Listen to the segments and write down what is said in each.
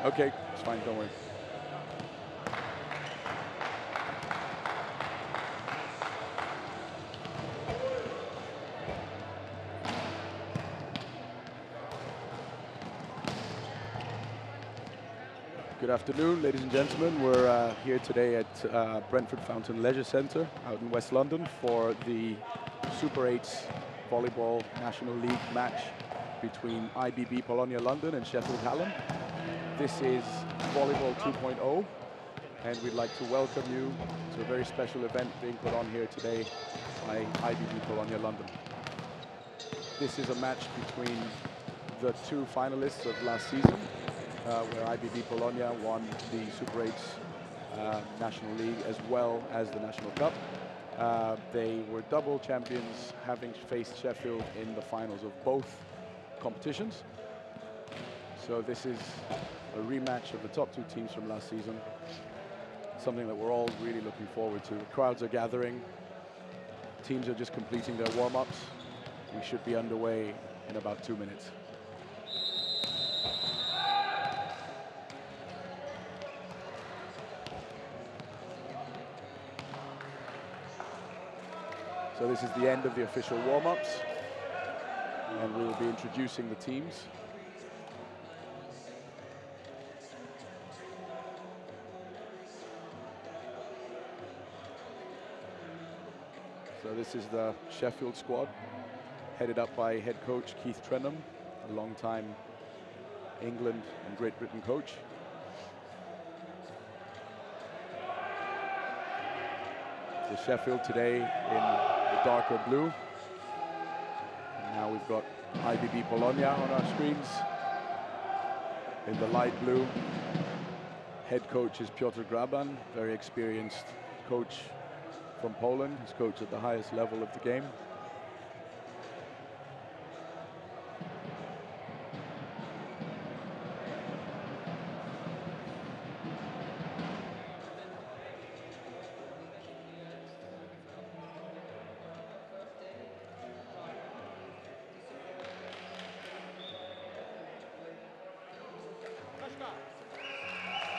Okay, it's fine, don't worry. Good afternoon, ladies and gentlemen. We're here today at Brentford Fountain Leisure Centre out in West London for the Super 8s Volleyball National League match between IBB Polonia London and Sheffield Hallam. This is Volleyball 2.0, and we'd like to welcome you to a very special event being put on here today by IBB Polonia London. This is a match between the two finalists of last season, where IBB Polonia won the Super 8s National League as well as the National Cup. They were double champions, having faced Sheffield in the finals of both competitions. So this is a rematch of the top two teams from last season, something that we're all really looking forward to. The crowds are gathering, teams are just completing their warm-ups. We should be underway in about 2 minutes. So this is the end of the official warm-ups, and we will be introducing the teams. So this is the Sheffield squad, headed up by head coach Keith Trenham, a long-time England and Great Britain coach. The Sheffield today in the darker blue. And now we've got IBB Polonia on our screens in the light blue. Head coach is Piotr Graban, very experienced coach from Poland. He's coached at the highest level of the game.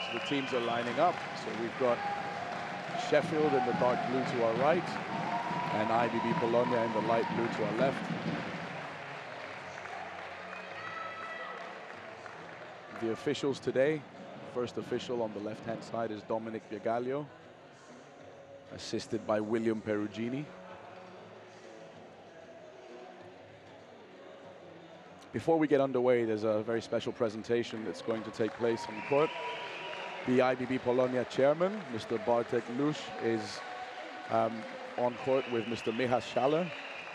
So the teams are lining up. So we've got Sheffield in the dark blue to our right, and IBB Polonia in the light blue to our left. The officials today, first official on the left-hand side is Dominic Biegaglio, assisted by William Perugini. Before we get underway, there's a very special presentation that's going to take place on court. The IBB Polonia chairman, Mr. Bartek is on court with Mr. Michał Schaller.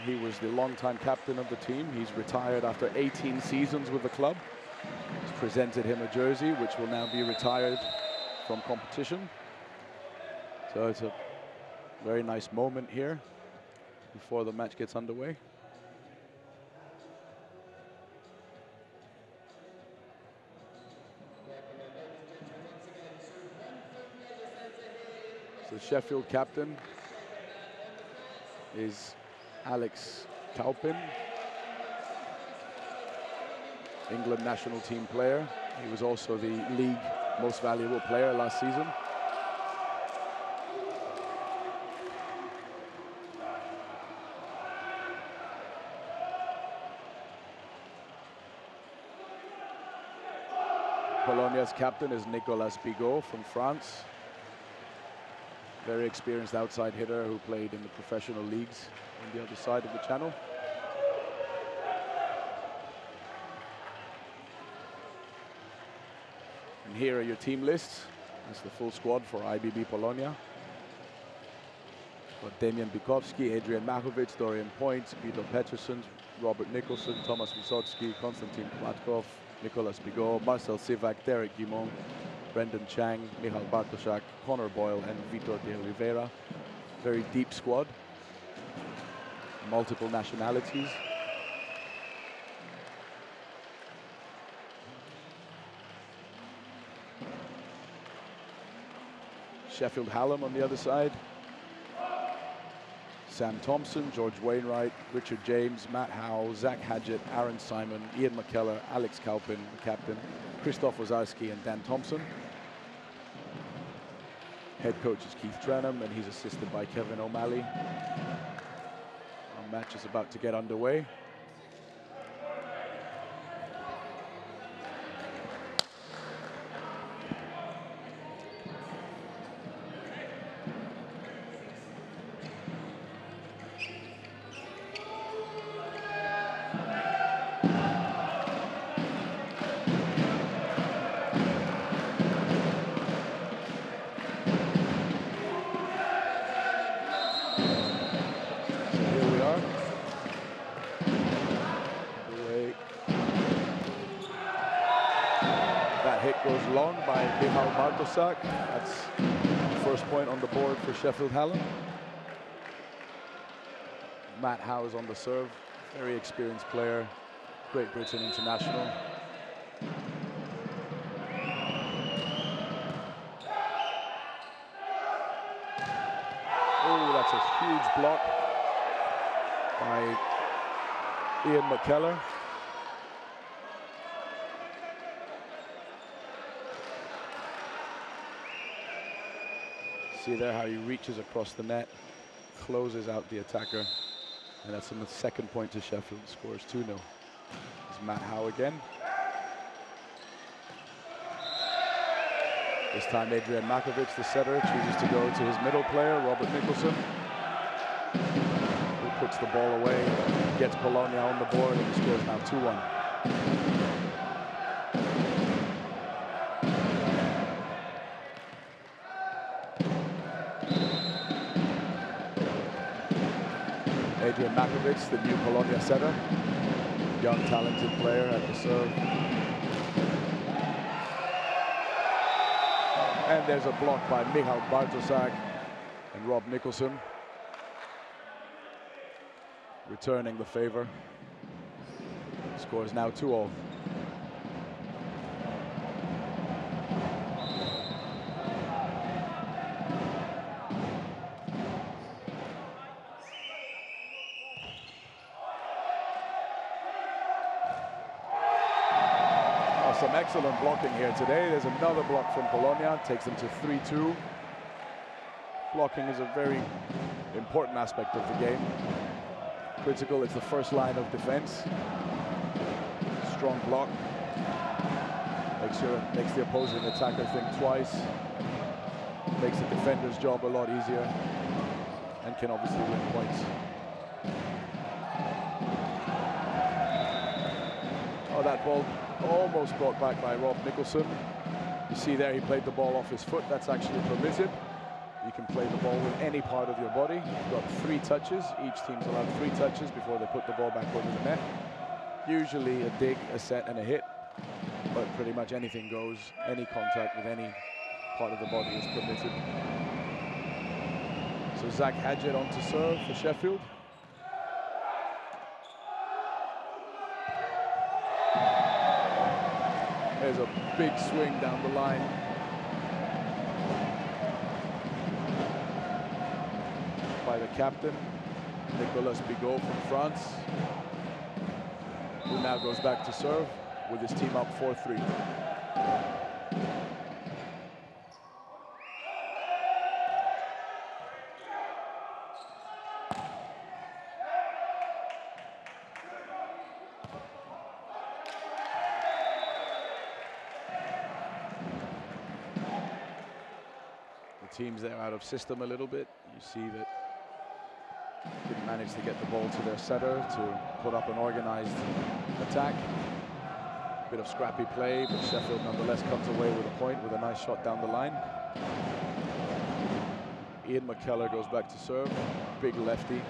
He was the longtime captain of the team. He's retired after 18 seasons with the club. He's presented him a jersey, which will now be retired from competition. So it's a very nice moment here before the match gets underway. The Sheffield captain is Alex Kaupin, England national team player. He was also the league most valuable player last season. Polonia's captain is Nicolas from France. Very experienced outside hitter who played in the professional leagues on the other side of the channel. And here are your team lists. That's the full squad for IBB Polonia. Got Damian Bukowski, Adrian Markovic, Dorian Point, Peter Pettersson, Robert Nicholson, Thomas Wysocki, Konstantin Kładkow, Nicolas Bigot, Marcel Sivak, Derek Guimont, Brendan Chang, Michal Bartoszak, Connor Boyle, and Vitor de Oliveira. Very deep squad, multiple nationalities. Sheffield Hallam on the other side. Sam Thompson, George Wainwright, Richard James, Matt Howe, Zach Hadgett, Aaron Simon, Ian Mckellar, Alex Kaupin, the captain, Krzysztof Wozarski and Dan Thompson. Head coach is Keith Trenham, and he's assisted by Kevin O'Malley. Our match is about to get underway. Cossack. That's the first point on the board for Sheffield Hallam. Matt Howe is on the serve, very experienced player, Great Britain international. Oh, that's a huge block by Ian Mckellar. See there how he reaches across the net, closes out the attacker, and that's the second point to Sheffield. Scores 2-0. It's Matt Howe again. This time Adrian Markovic, the setter, chooses to go to his middle player, Robert Nicholson, who puts the ball away, gets Paulownia on the board, and he scores now 2-1. Adrian Markovic, the new Colonia setter, young talented player at the serve. And there's a block by Michał Bartoszak and Rob Nicholson, returning the favor. Score is now 2-0. Some excellent blocking here today. There's another block from Paulownia, takes them to 3-2. Blocking is a very important aspect of the game. Critical, it's the first line of defense. Strong block. Makes the opposing attacker think twice. Makes the defender's job a lot easier, and can obviously win points. Oh, that ball almost brought back by Rob Nicholson. You see there, he played the ball off his foot. That's actually permitted. You can play the ball with any part of your body. You've got 3 touches. Each team's allowed 3 touches before they put the ball back over the net. Usually a dig, a set, and a hit, but pretty much anything goes. Any contact with any part of the body is permitted. So Zach Hadgett on to serve for Sheffield. There's a big swing down the line. By the captain, Nicolas Bigot from France, who now goes back to serve with his team up 4-3. Teams there out of system a little bit. You see that didn't manage to get the ball to their setter to put up an organized attack. Bit of scrappy play, but Sheffield nonetheless comes away with a point with a nice shot down the line. Ian Mckellar goes back to serve, big lefty.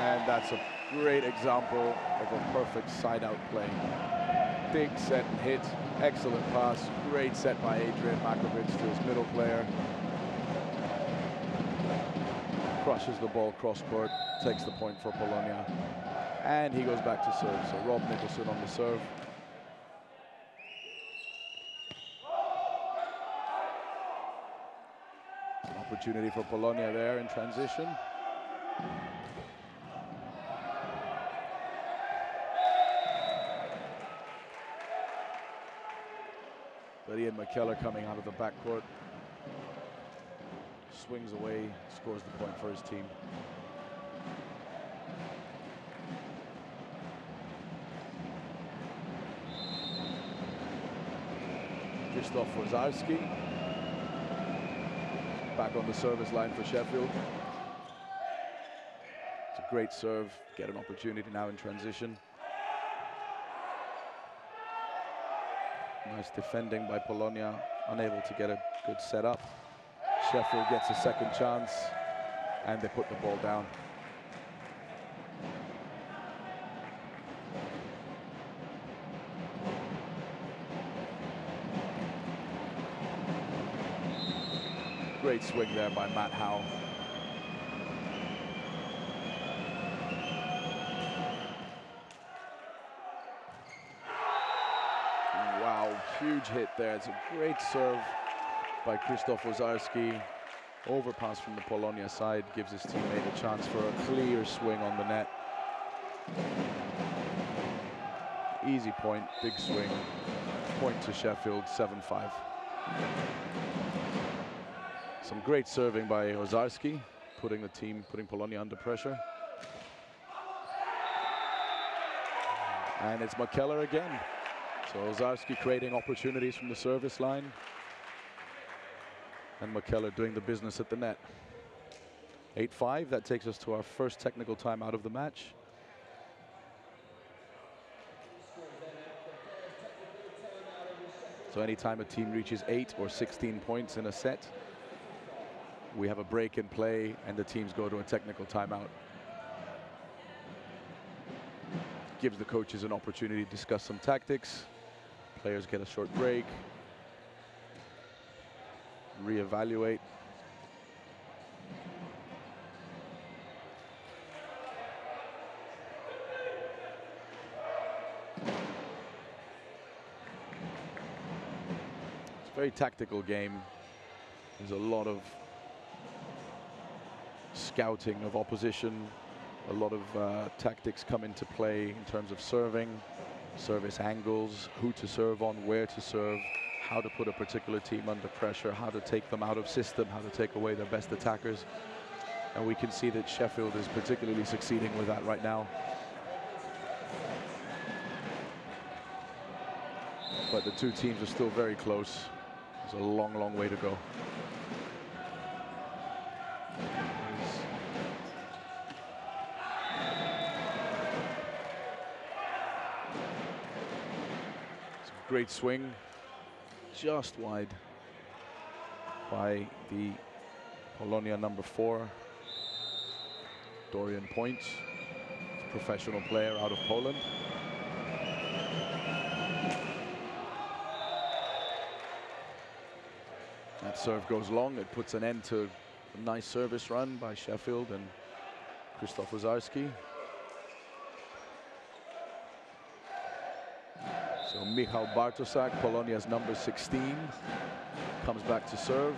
And that's a great example of a perfect side-out play. Big set and hit, excellent pass, great set by Adrian Markovic to his middle player. Crushes the ball cross court, takes the point for Paulownia. And he goes back to serve, so Rob Nicholson on the serve. An opportunity for Paulownia there in transition. But Mckellar coming out of the backcourt. Swings away, scores the point for his team. Krzysztof Wozarski back on the service line for Sheffield. It's a great serve, get an opportunity now in transition. Nice defending by Polonia, unable to get a good setup. Sheffield gets a second chance and they put the ball down. Great swing there by Matt Howe. Wow, huge hit there. It's a great serve by Krzysztof Wozarski. Overpass from the Polonia side gives his teammate a chance for a clear swing on the net. Easy point, big swing. Point to Sheffield, 7-5. Some great serving by Wozarski, putting Polonia under pressure. And it's Mckellar again. So Wozarski creating opportunities from the service line. And Mckellar doing the business at the net. 8-5, that takes us to our first technical timeout of the match. So anytime a team reaches 8 or 16 points in a set, we have a break in play and the teams go to a technical timeout. Gives the coaches an opportunity to discuss some tactics. Players get a short break, reevaluate. It's a very tactical game. There's a lot of scouting of opposition. A lot of tactics come into play in terms of serving, service angles, who to serve on, where to serve, how to put a particular team under pressure, how to take them out of system, how to take away their best attackers. And we can see that Sheffield is particularly succeeding with that right now. But the two teams are still very close. There's a long, long way to go. Great swing, just wide by the Polonia number 4. Dorian points, professional player out of Poland. That serve goes long, it puts an end to a nice service run by Sheffield and Krzysztof Wozarski. So Michał Bartoszak, Polonia's number 16, comes back to serve.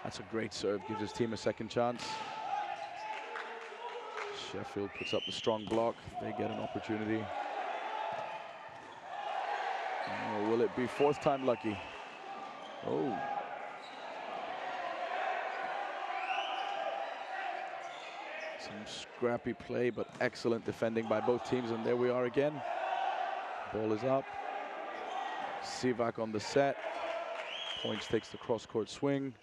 That's a great serve, gives his team a second chance. Sheffield puts up the strong block, they get an opportunity. Oh, will it be fourth time lucky? Oh. Some scrappy play, but excellent defending by both teams, and there we are again. Ball is up. Sivak on the set. Points takes the cross-court swing.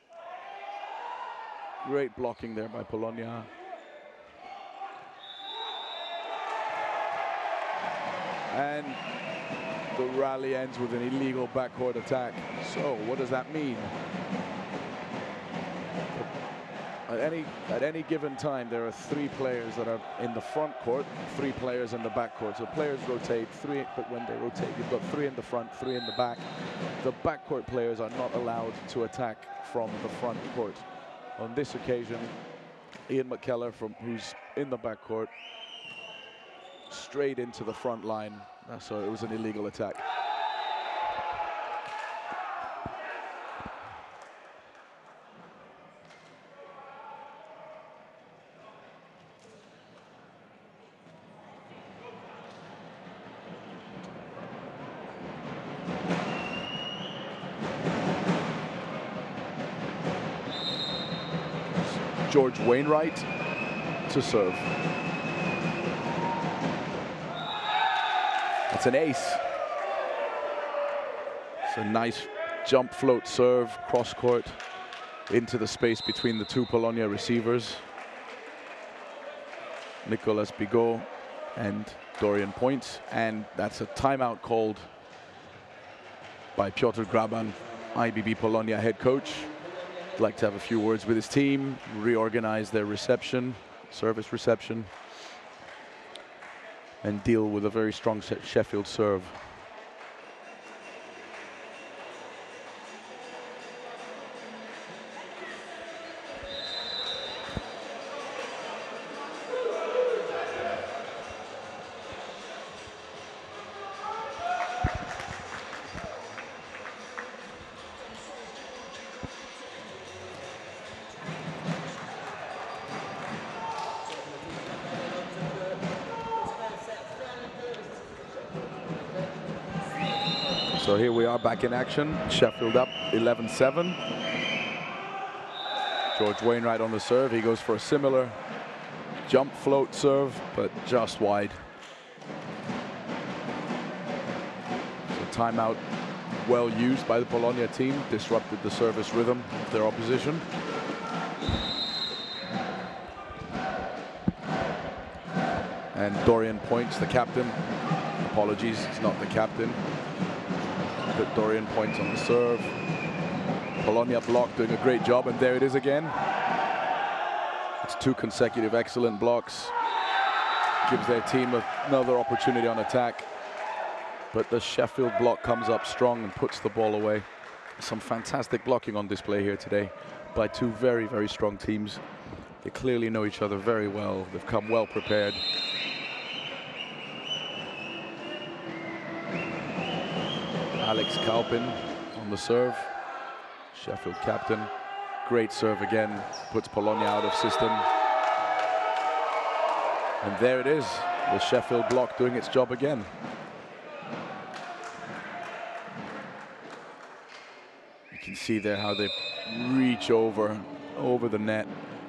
Great blocking there by Polonia. And the rally ends with an illegal backcourt attack. So what does that mean? At any given time, there are 3 players that are in the front court, 3 players in the back court. So players rotate 3, but when they rotate, you've got 3 in the front, 3 in the back. The backcourt players are not allowed to attack from the front court. On this occasion, Mckellar, who's in the backcourt, straight into the front line. So it was an illegal attack. George Wainwright to serve. That's an ace. It's a nice jump float serve, cross court, into the space between the two Polonia receivers. Nicolas Bigot and Dorian points, and that's a timeout called by Piotr Graban, IBB Polonia head coach. I'd like to have a few words with his team, reorganize their reception, service reception, and deal with a very strong Sheffield serve. So here we are back in action. Sheffield up 11-7. George Wainwright on the serve. He goes for a similar jump float serve, but just wide. So timeout well used by the Polonia team. Disrupted the service rhythm of their opposition. And Dorian points, the captain. Apologies, it's not the captain. But Dorian points on the serve. Polonia block doing a great job, and there it is again. It's 2 consecutive excellent blocks. Gives their team another opportunity on attack. But the Sheffield block comes up strong and puts the ball away. Some fantastic blocking on display here today by 2 very, very strong teams. They clearly know each other very well. They've come well prepared. Alex Kalpin on the serve. Sheffield captain. Great serve again. Puts Polonia out of system. And there it is. The Sheffield block doing its job again. You can see there how they reach over the net,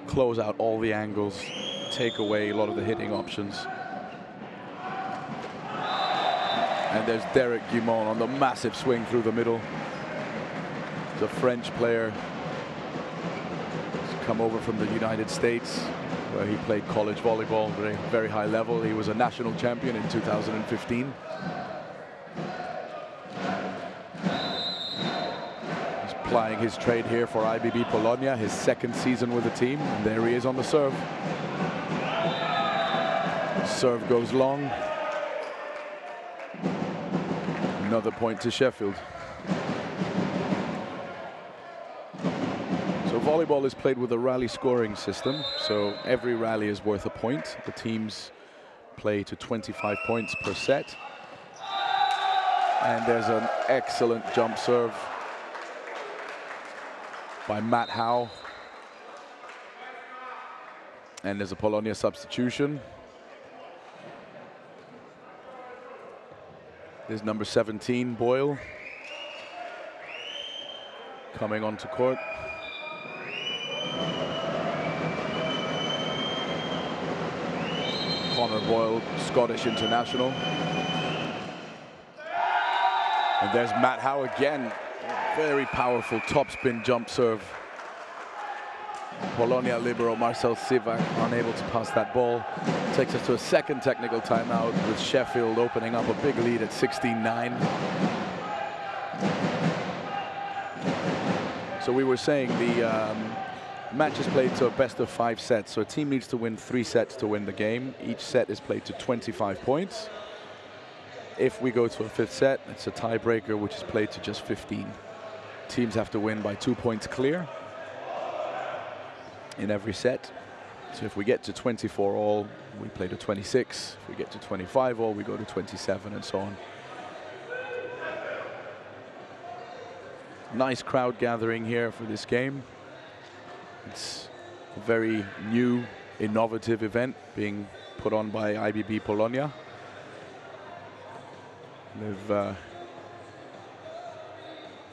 close out all the angles, take away a lot of the hitting options. And there's Derek Guimond on the massive swing through the middle. The French player has come over from the United States, where he played college volleyball, very, very high level. He was a national champion in 2015. He's plying his trade here for IBB Polonia, his 2nd season with the team. And there he is on the serve. Serve goes long. Another point to Sheffield. So volleyball is played with a rally scoring system. So every rally is worth a point. The teams play to 25 points per set. And there's an excellent jump serve by Matt Howe. And there's a Polonia substitution. There's number 17, Boyle, coming onto court. Connor Boyle, Scottish international. And there's Matt Howe again. Very powerful topspin jump serve. Polonia libero Marcel Sivak unable to pass that ball. Takes us to a 2nd technical timeout, with Sheffield opening up a big lead at 16-9. So we were saying the match is played to a best of 5 sets. So a team needs to win 3 sets to win the game. Each set is played to 25 points. If we go to a 5th set, it's a tiebreaker, which is played to just 15. Teams have to win by 2 points clear in every set. So if we get to 24 all, we play to 26. If we get to 25 all, we go to 27, and so on. Nice crowd gathering here for this game. It's a very new, innovative event being put on by IBB Polonia. They've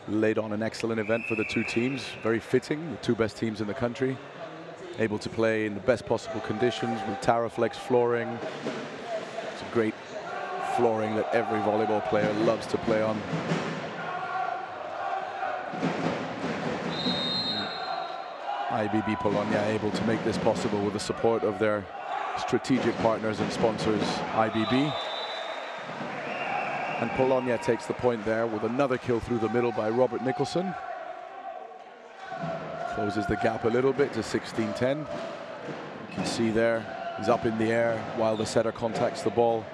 laid on an excellent event for the 2 teams. Very fitting, the 2 best teams in the country. able to play in the best possible conditions with Taraflex flooring. It's a great flooring that every volleyball player loves to play on. IBB Polonia able to make this possible with the support of their strategic partners and sponsors, IBB. And Polonia takes the point there with another kill through the middle by Robert Nicholson. Closes the gap a little bit to 16-10. You can see there, he's up in the air while the setter contacts the ball.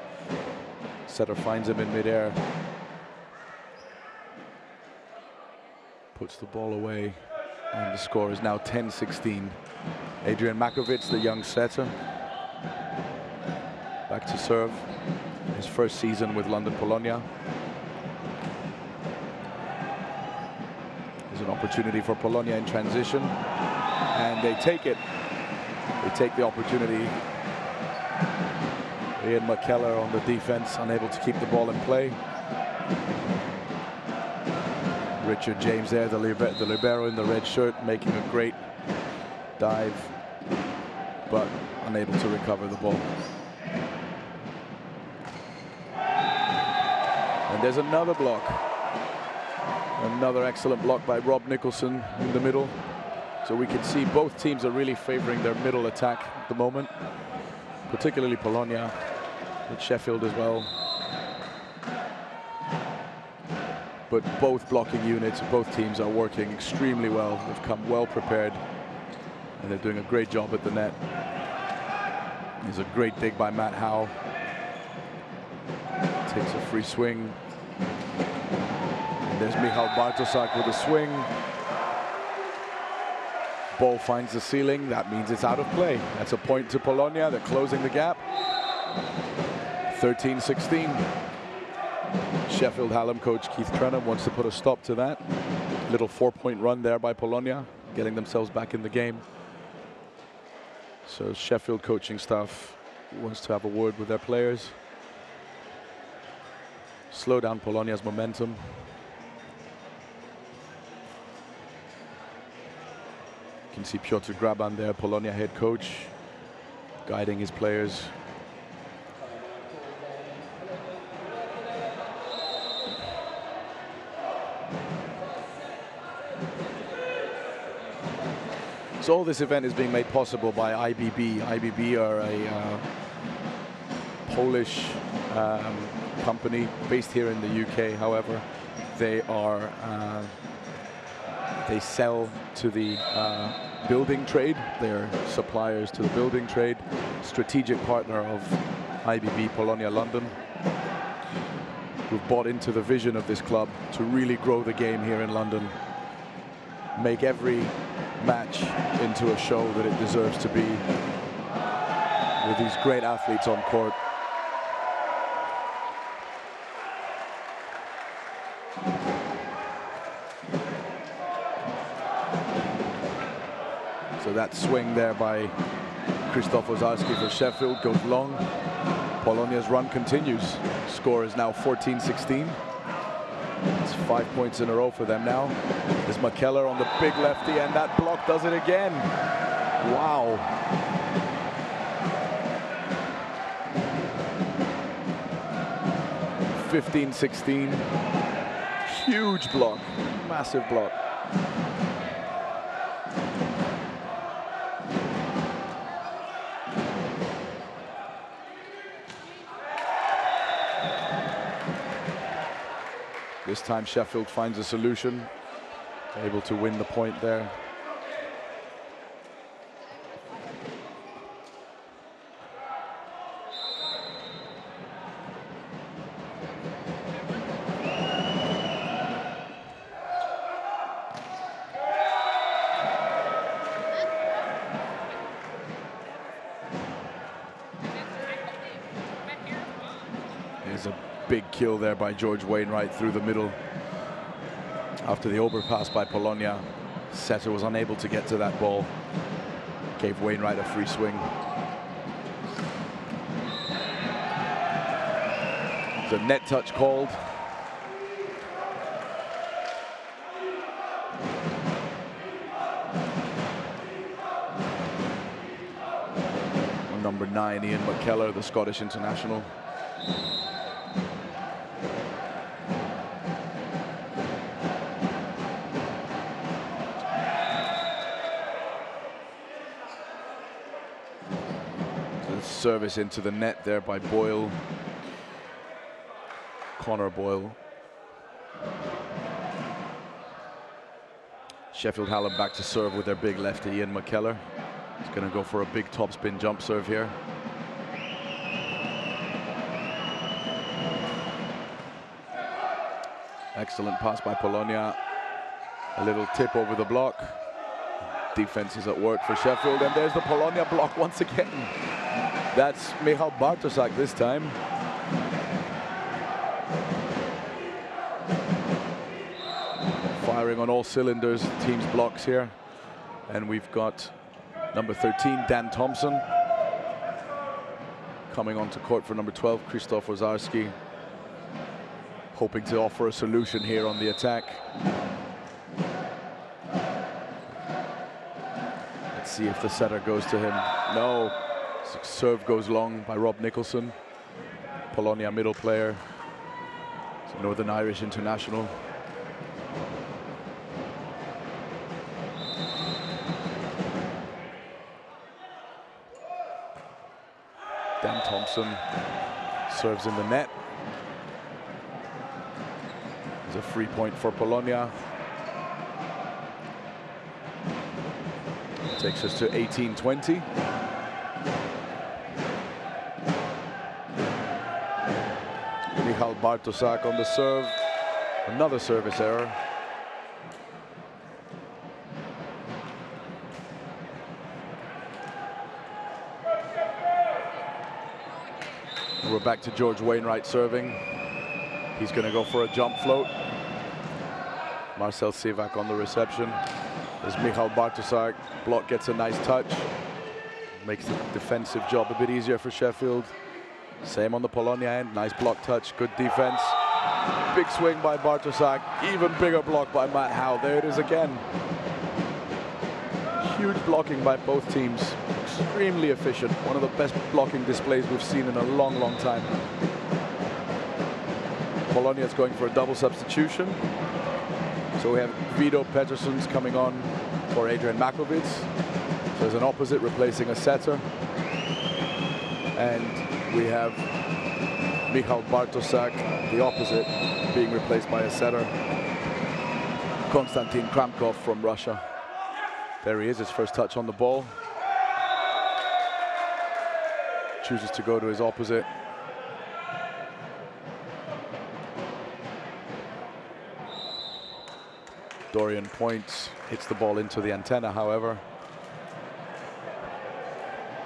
Setter finds him in midair. Puts the ball away. And the score is now 10-16. Adrian Markovic, the young setter, back to serve. His first season with London Polonia. There's an opportunity for Polonia in transition, and they take it. They take the opportunity. Ian Mckellar on the defense, unable to keep the ball in play. Richard James there, the libero in the red shirt, making a great dive, but unable to recover the ball. And there's another block. Another excellent block by Rob Nicholson in the middle. So we can see both teams are really favoring their middle attack at the moment, particularly Polonia, but Sheffield as well. But both blocking units, both teams are working extremely well. They've come well prepared, and they're doing a great job at the net. There's a great dig by Matt Howe. Takes a free swing. And there's Michal Bartosak with a swing. Ball finds the ceiling. That means it's out of play. That's a point to Polonia. They're closing the gap. 13-16. Sheffield Hallam coach Keith Trenham wants to put a stop to that. Little 4-point run there by Polonia, getting themselves back in the game. So Sheffield coaching staff wants to have a word with their players. Slow down Polonia's momentum. You can see Piotr Graban there, Polonia head coach, guiding his players. So all this event is being made possible by IBB. IBB are a Polish company based here in the UK. However, they sell to the building trade. They're suppliers to the building trade. Strategic partner of IBB Polonia London, who've bought into the vision of this club to really grow the game here in London. Make every match into a show that it deserves to be, with these great athletes on court. So that swing there by Krzysztof Ozarski for Sheffield goes long. Polonia's run continues. Score is now 14-16. It's 5 points in a row for them now. There's Mckellar on the big lefty, and that block does it again. Wow. (15-16). Huge block, massive block. This time Sheffield finds a solution, able to win the point there. There's a big kill there by George Wainwright through the middle. After the overpass by Polonia, setter was unable to get to that ball. Gave Wainwright a free swing. The net touch called. 9, Ian Mckellar, the Scottish international. Service into the net there by Boyle. Connor Boyle. Sheffield Hallam back to serve with their big lefty, Ian Mckellar. He's going to go for a big topspin jump serve here. Excellent pass by Polonia. A little tip over the block. Defense is at work for Sheffield, and there's the Polonia block once again. That's Michal Bartoszak this time. Firing on all cylinders, team's blocks here. And we've got number 13, Dan Thompson, coming onto court for number 12, Krzysztof Ozarski, hoping to offer a solution here on the attack. Let's see if the setter goes to him. No. Serve goes long by Rob Nicholson. Polonia middle player. It's a Northern Irish international. Dan Thompson serves in the net. It's a free point for Polonia. Takes us to 18-20. Michal Bartoszak on the serve. Another service error. We're back to George Wainwright serving. He's going to go for a jump float. Marcel Sivak on the reception. There's Michal Bartoszak. Block gets a nice touch. Makes the defensive job a bit easier for Sheffield. Same on the Polonia end. Nice block touch. Good defense. Big swing by Bartoszak. Even bigger block by Matt Howe. There it is again. Huge blocking by both teams. Extremely efficient. One of the best blocking displays we've seen in a long, long time. Polonia is going for a double substitution. So we have Vito Petterssons coming on for Adrian Markovic. So there's an opposite replacing a setter. And we have Michal Bartoszak, the opposite, being replaced by a setter, Konstantin Kramkov from Russia. There he is, his first touch on the ball. Chooses to go to his opposite. Dorian points, hits the ball into the antenna, however.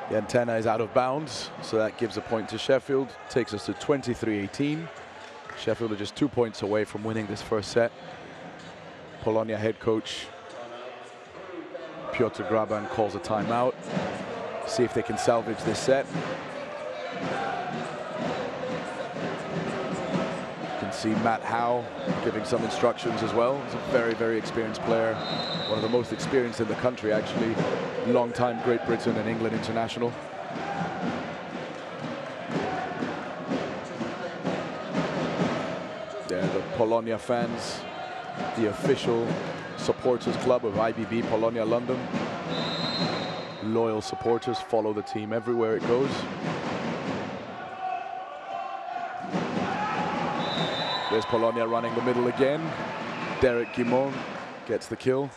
The antenna is out of bounds, so that gives a point to Sheffield. Takes us to 23-18. Sheffield are just 2 points away from winning this first set. Polonia head coach Piotr Graban calls a timeout. See if they can salvage this set. You can see Matt Howe giving some instructions as well. He's a very, very experienced player. One of the most experienced in the country, actually. Long-time Great Britain and England international. There, the Polonia fans, the official supporters club of IBB Polonia London. Loyal supporters follow the team everywhere it goes. There's Polonia running the middle again. Derek Guimond gets the kill.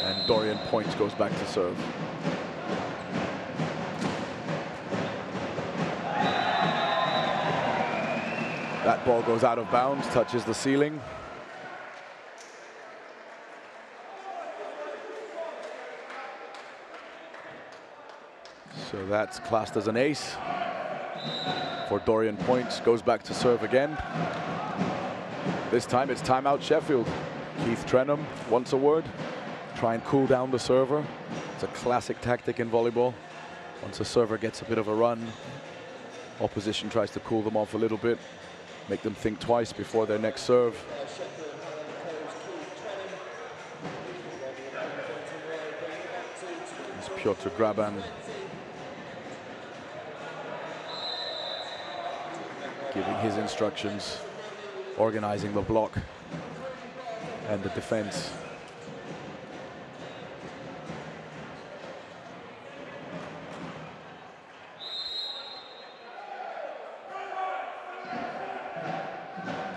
And Dorian Point goes back to serve. That ball goes out of bounds, touches the ceiling. So that's classed as an ace for Dorian Point. Goes back to serve again. This time it's timeout Sheffield. Keith Trenham wants a word. Try and cool down the server. It's a classic tactic in volleyball. Once a server gets a bit of a run, opposition tries to cool them off a little bit. make them think twice before their next serve. It's Piotr Graban giving his instructions, organizing the block and the defense.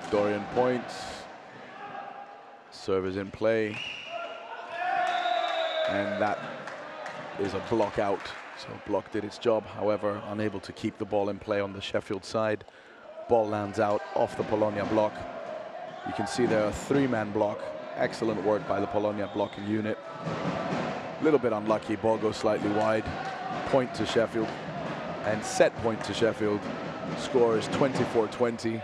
Dorian points, serve is in play, and that is a block out. So block did its job, however, unable to keep the ball in play on the Sheffield side. Ball lands out off the Polonia block. You can see there a three-man block. Excellent work by the Polonia blocking unit. A little bit unlucky, ball goes slightly wide. Point to Sheffield, and set point to Sheffield. Score is 24-20.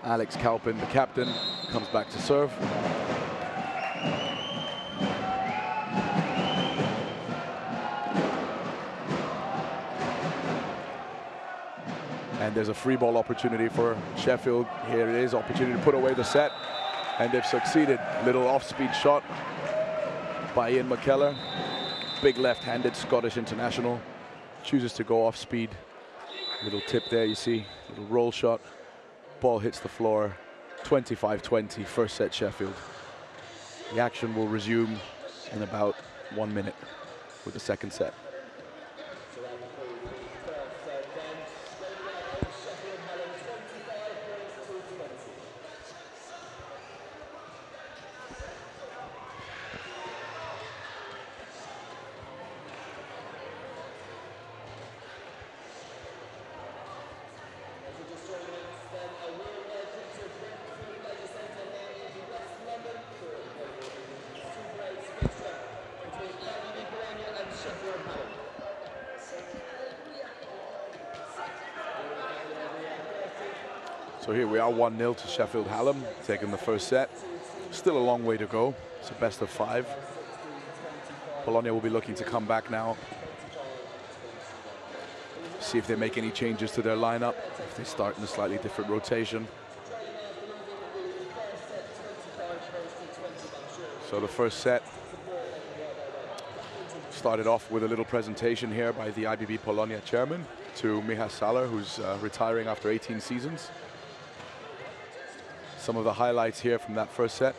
Alex Kaupin, the captain, comes back to serve. And there's a free ball opportunity for Sheffield. Here it is, opportunity to put away the set. And they've succeeded. Little off-speed shot by Ian Mckellar. Big left-handed Scottish international. Chooses to go off-speed. Little tip there, you see, little roll shot. Ball hits the floor, 25-20, first set Sheffield. The action will resume in about 1 minute with the second set. So here we are, 1-0 to Sheffield Hallam, taking the first set. Still a long way to go. It's a best of 5. Polonia will be looking to come back now. See if they make any changes to their lineup, if they start in a slightly different rotation. So the first set started off with a little presentation here by the IBB Polonia chairman to Michał Salar, who's retiring after 18 seasons. Some of the highlights here from that first set.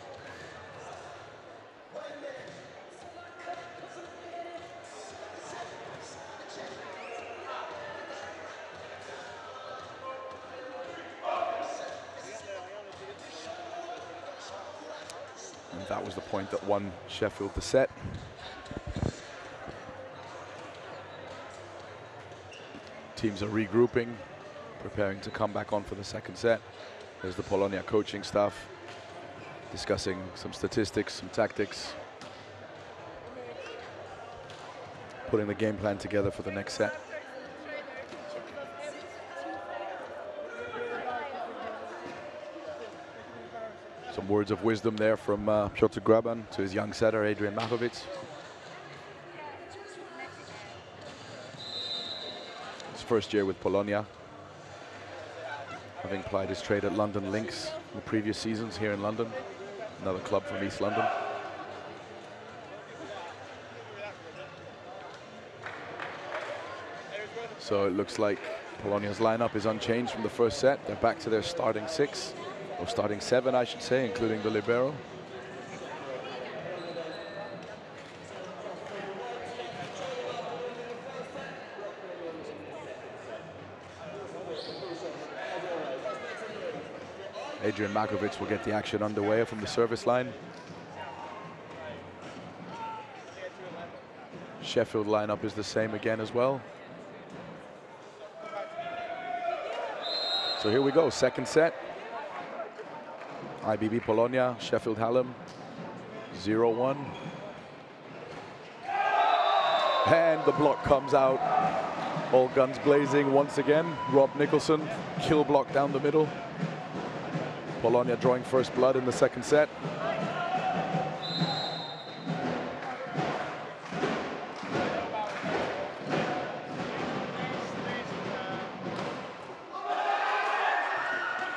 And that was the point that won Sheffield the set. Teams are regrouping, preparing to come back on for the second set. There's the Polonia coaching staff discussing some statistics, some tactics, putting the game plan together for the next set. Some words of wisdom there from Piotr Graban to his young setter, Adrian Markovic. His first year with Polonia, having plied his trade at London Lynx in the previous seasons here in London, another club from East London. So it looks like Polonia's lineup is unchanged from the first set. They're back to their starting 6, or starting 7, I should say, including the libero. Adrian Markovic will get the action underway from the service line. Sheffield lineup is the same again as well. So here we go, second set. IBB Polonia, Sheffield Hallam, 0-1. And the block comes out. All guns blazing once again. Rob Nicholson, kill block down the middle. Polonia drawing first blood in the second set.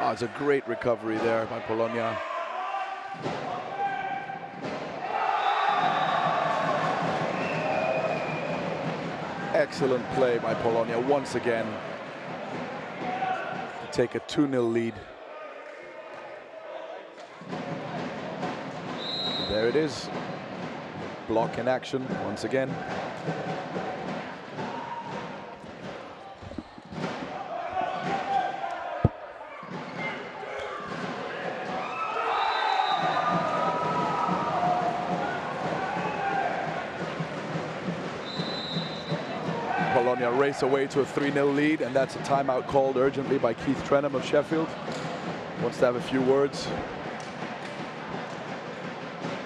Oh, it's a great recovery there by Polonia. Excellent play by Polonia once again to take a 2-0 lead. There it is. Block in action once again. Polonia race away to a 3-0 lead, and that's a timeout called urgently by Keith Trenham of Sheffield. Wants to have a few words.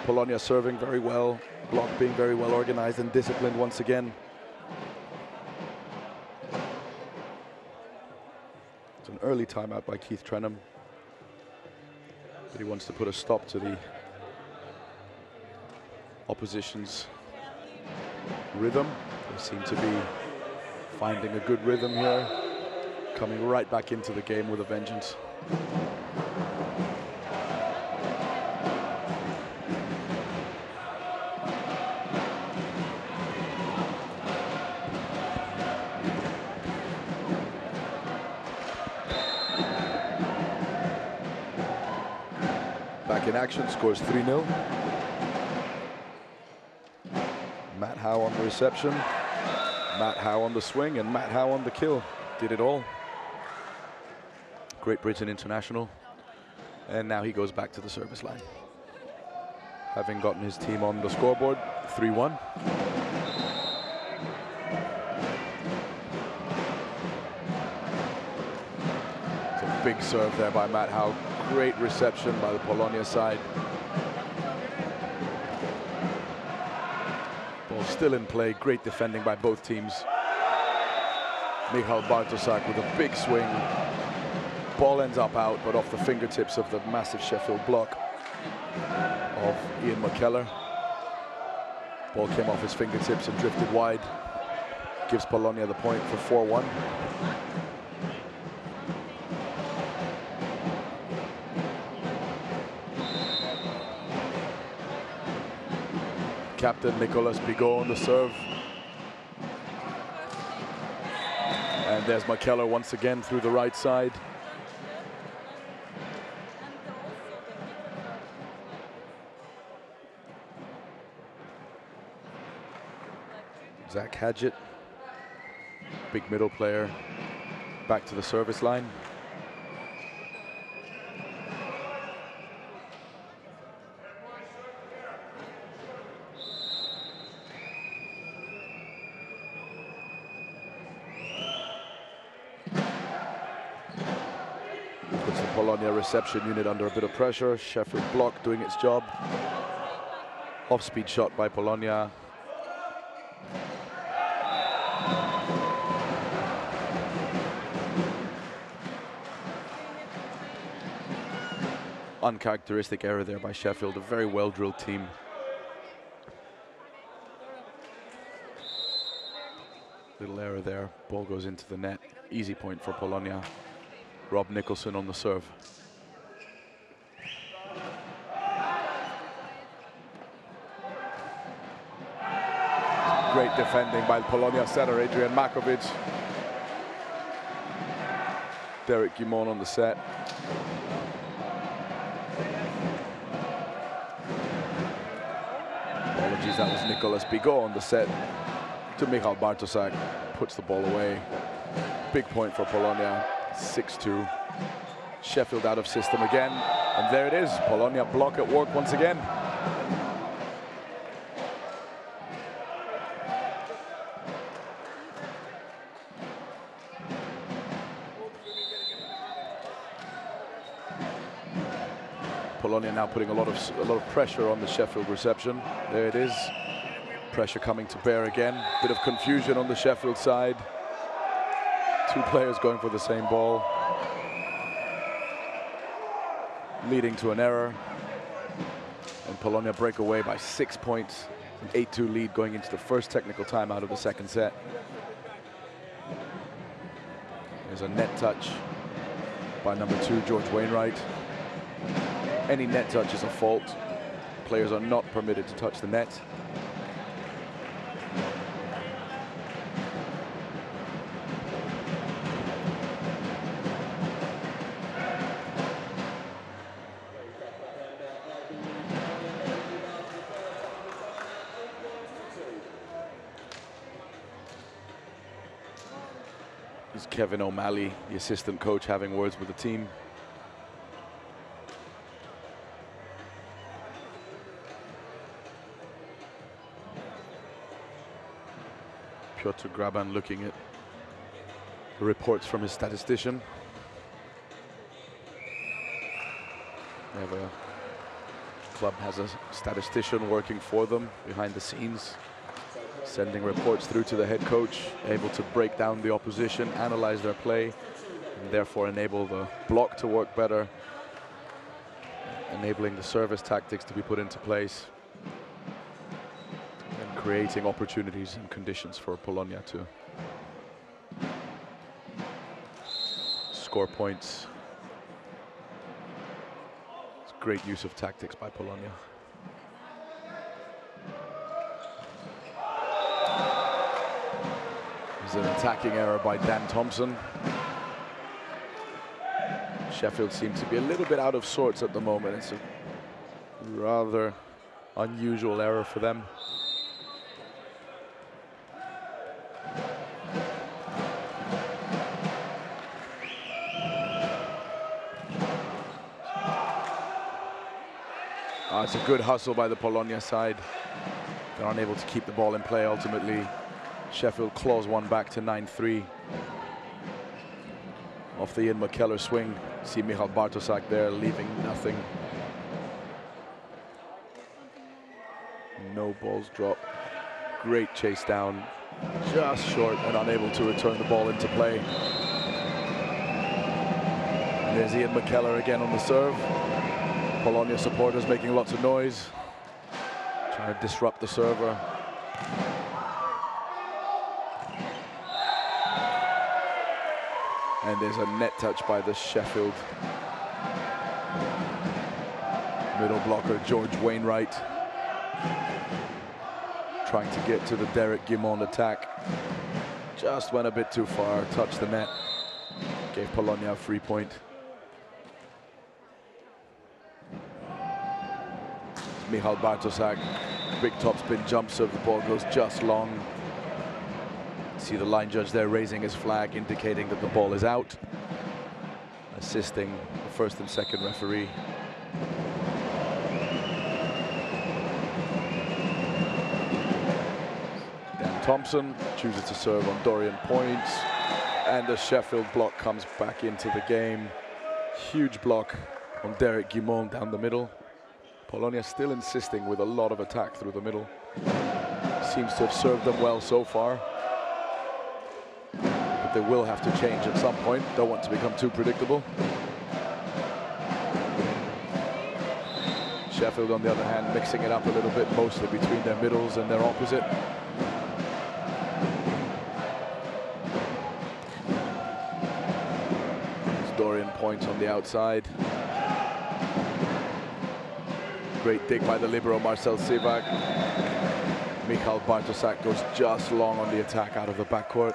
Polonia serving very well, block being very well organized and disciplined once again. It's an early timeout by Keith Trenham, but he wants to put a stop to the opposition's rhythm. They seem to be finding a good rhythm here, coming right back into the game with a vengeance. Back in action, scores 3-0. Matt Howe on the reception, Matt Howe on the swing, and Matt Howe on the kill. Did it all. Great Britain international. And now he goes back to the service line, having gotten his team on the scoreboard, 3-1. It's a big serve there by Matt Howe. Great reception by the Polonia side. Ball still in play. Great defending by both teams. Michal Bartosak with a big swing. Ball ends up out, but off the fingertips of the massive Sheffield block of Ian Mckellar. Ball came off his fingertips and drifted wide. Gives Polonia the point for 4-1. Captain Nicolas on the serve. And there's Mckellar once again through the right side. Zach Hadgett, big middle player, back to the service line. Puts the Polonia reception unit under a bit of pressure. Sheffield block doing its job. Off-speed shot by Polonia. Uncharacteristic error there by Sheffield, a very well-drilled team. Little error there, ball goes into the net. Easy point for Polonia. Rob Nicholson on the serve. Great defending by Polonia setter Adrian Markovic. Derek Guimond on the set. Apologies, that was Nicolas Bigot on the set to Michal Bartosak. Puts the ball away. Big point for Polonia, 6-2. Sheffield out of system again. And there it is, Polonia block at work once again. Polonia now putting a lot of pressure on the Sheffield reception. There it is. Pressure coming to bear again. Bit of confusion on the Sheffield side. Two players going for the same ball, leading to an error. And Polonia break away by 6 points. An 8-2 lead going into the first technical timeout of the second set. There's a net touch by number 2, George Wainwright. Any net touch is a fault. Players are not permitted to touch the net. Is Kevin O'Malley, the assistant coach, having words with the team. Piotr Graban looking at the reports from his statistician. Club has a statistician working for them behind the scenes, sending reports through to the head coach, able to break down the opposition, analyze their play, and therefore enable the block to work better, enabling the service tactics to be put into place, and creating opportunities and conditions for Polonia to score points. It's great use of tactics by Polonia. An attacking error by Dan Thompson. Sheffield seems to be a little bit out of sorts at the moment. It's a rather unusual error for them. It's a good hustle by the Polonia side. They're unable to keep the ball in play ultimately. Sheffield claws one back to 9-3. Off the Mckellar swing. See Michal Bartosak there, leaving nothing. No balls drop. Great chase down. Just short and unable to return the ball into play. And there's Ian Mckellar again on the serve. Polonia supporters making lots of noise, trying to disrupt the server. And there's a net touch by the Sheffield middle blocker, George Wainwright, trying to get to the Derek Guimond attack. Just went a bit too far, touched the net, gave Polonia a free point. Michal Bartosak, big topspin jump serve, the ball goes just long. See the line judge there raising his flag, indicating that the ball is out, assisting the first and second referee. Dan Thompson chooses to serve on Dorian points, and the Sheffield block comes back into the game. Huge block on Derek Guimond down the middle. Polonia still insisting with a lot of attack through the middle. Seems to have served them well so far. But they will have to change at some point. Don't want to become too predictable. Sheffield, on the other hand, mixing it up a little bit, mostly between their middles and their opposite. It's Dorian points on the outside. Great dig by the libero Marcel Sivak. Michal Bartosak goes just long on the attack out of the backcourt.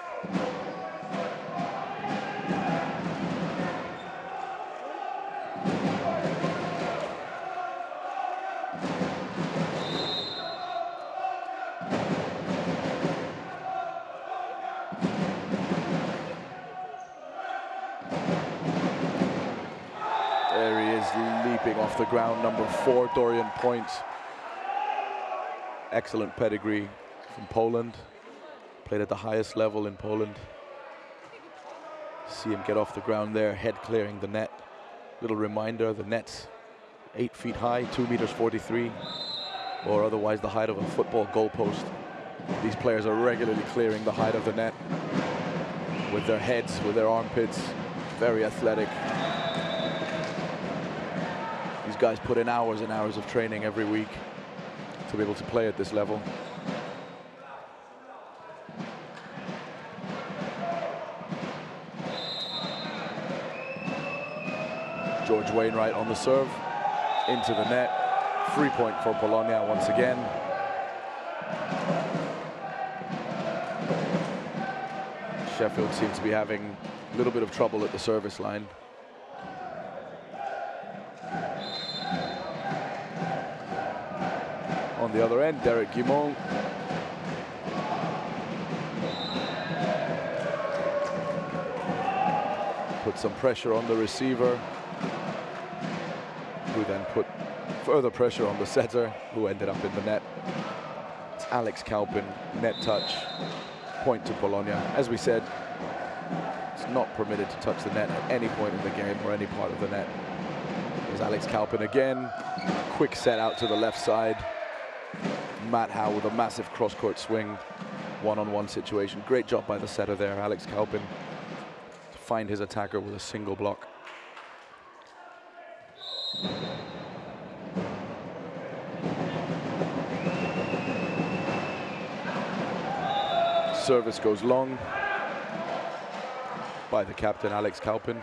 Off the ground, number 4, Dorian points. Excellent pedigree from Poland. Played at the highest level in Poland. See him get off the ground there, head clearing the net. Little reminder, the net's 8 feet high, 2 meters 43, or otherwise the height of a football goalpost. These players are regularly clearing the height of the net with their heads, with their armpits. Very athletic. These guys put in hours and hours of training every week to be able to play at this level. George Wainwright on the serve, into the net. 3-point for Paulownia once again. Sheffield seems to be having a little bit of trouble at the service line. On the other end, Derek Guimont. Put some pressure on the receiver, who then put further pressure on the setter, who ended up in the net. It's Alex Kaupin, net touch, point to Paulownia. As we said, it's not permitted to touch the net at any point in the game or any part of the net. There's Alex Kaupin again, quick set out to the left side. Matt Howe with a massive cross-court swing, one-on-one situation. Great job by the setter there, Alex Kaupin, to find his attacker with a single block. Service goes long by the captain, Alex Kaupin.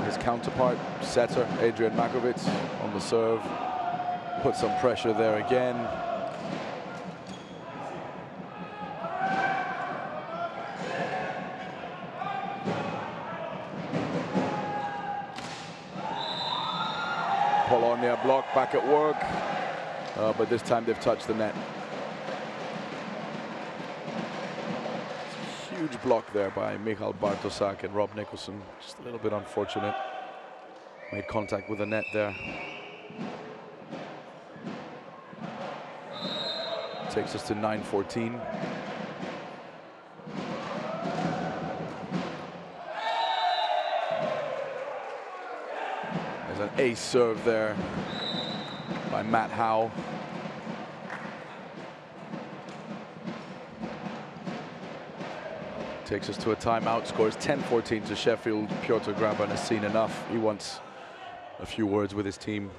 His counterpart, setter, Adrian Markovic on the serve. Put some pressure there again. Paulownia block, back at work, but this time they've touched the net. Huge block there by Michal Bartosak and Rob Nicholson. Just a little bit unfortunate. Made contact with the net there. Takes us to 9-14. There's an ace serve there by Matt Howe. Takes us to a timeout, scores 10-14 to Sheffield. Piotr Graban has seen enough. He wants a few words with his team.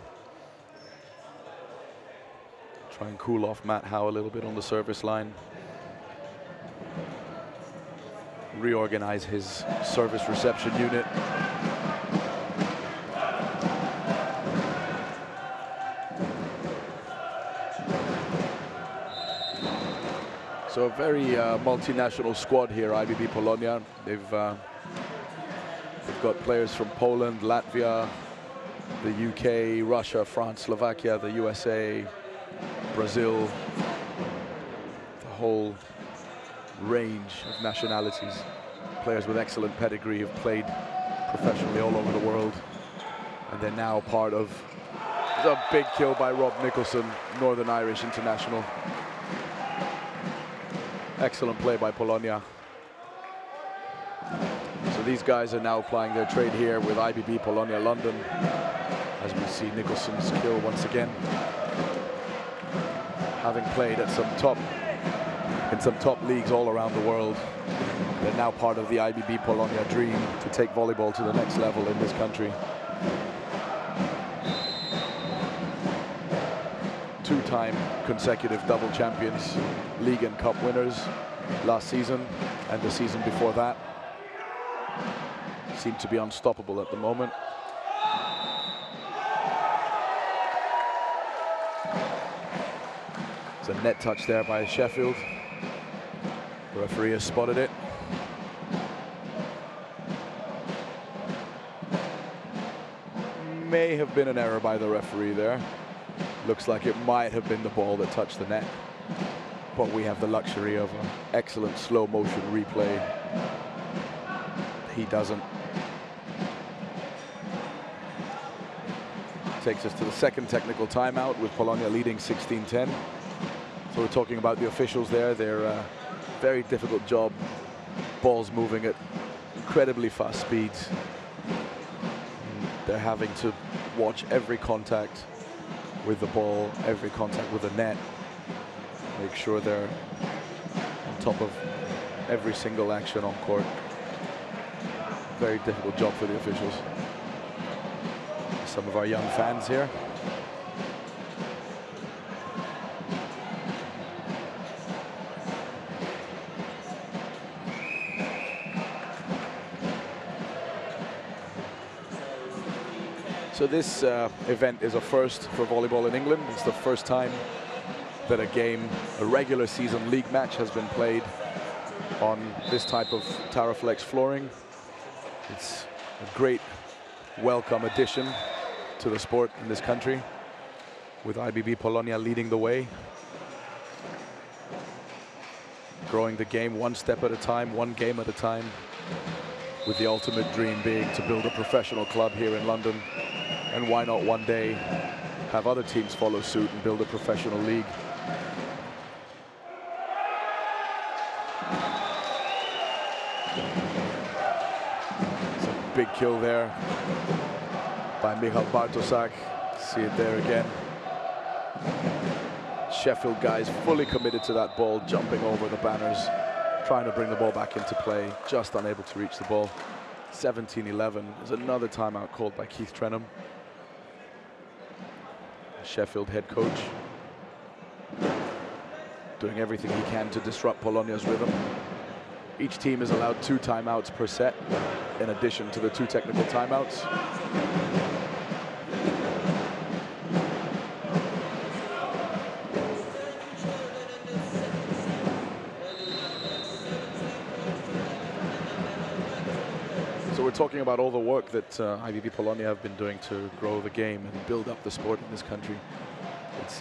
Try and cool off Matt Howe a little bit on the service line. Reorganize his service reception unit. So a very multinational squad here, IBB Polonia. They've got players from Poland, Latvia, the UK, Russia, France, Slovakia, the USA, Brazil, the whole range of nationalities. Players with excellent pedigree have played professionally all over the world, and they're now part of a big kill by Rob Nicholson, Northern Irish international. Excellent play by Paulownia. So these guys are now plying their trade here with IBB Polonia London, as we see Nicholson's kill once again. Having played at some top leagues all around the world, they're now part of the IBB Polonia dream to take volleyball to the next level in this country. Two-time consecutive double champions, league and cup winners last season and the season before that. Seem to be unstoppable at the moment. There's a net touch there by Sheffield. The referee has spotted it. May have been an error by the referee there. Looks like it might have been the ball that touched the net, but we have the luxury of an excellent slow motion replay. He doesn't. Takes us to the second technical timeout with Paulownia leading 16-10. So we're talking about the officials there. They're very difficult job. Balls moving at incredibly fast speeds. They're having to watch every contact with the ball, every contact with the net. Make sure they're on top of every single action on court. Very difficult job for the officials. Some of our young fans here. So this event is a first for volleyball in England. It's the first time that a regular season league match has been played on this type of Taraflex flooring. It's a great welcome addition to the sport in this country, with IBB Polonia leading the way, growing the game one step at a time, one game at a time, with the ultimate dream being to build a professional club here in London. And why not one day have other teams follow suit and build a professional league? It's a big kill there by Tosic. See it there again. Sheffield guys fully committed to that ball, jumping over the banners, trying to bring the ball back into play, just unable to reach the ball. 17-11. There's another timeout called by Keith Trenham, Sheffield head coach, doing everything he can to disrupt Polonia's rhythm. Each team is allowed 2 timeouts per set, in addition to the 2 technical timeouts. So we're talking about all the work that IBB Polonia have been doing to grow the game and build up the sport in this country. It's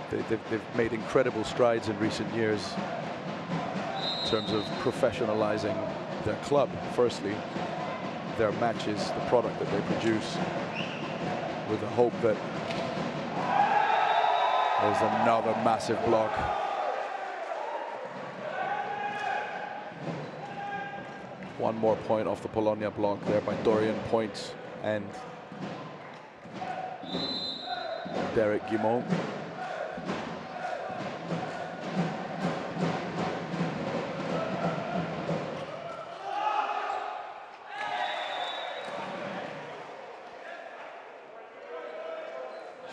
they've made incredible strides in recent years in terms of professionalizing their club. Firstly, their matches, the product that they produce, with the hope that there's another massive block. One more point off the Polonia block there by Dorian, points, and Derek Guimont.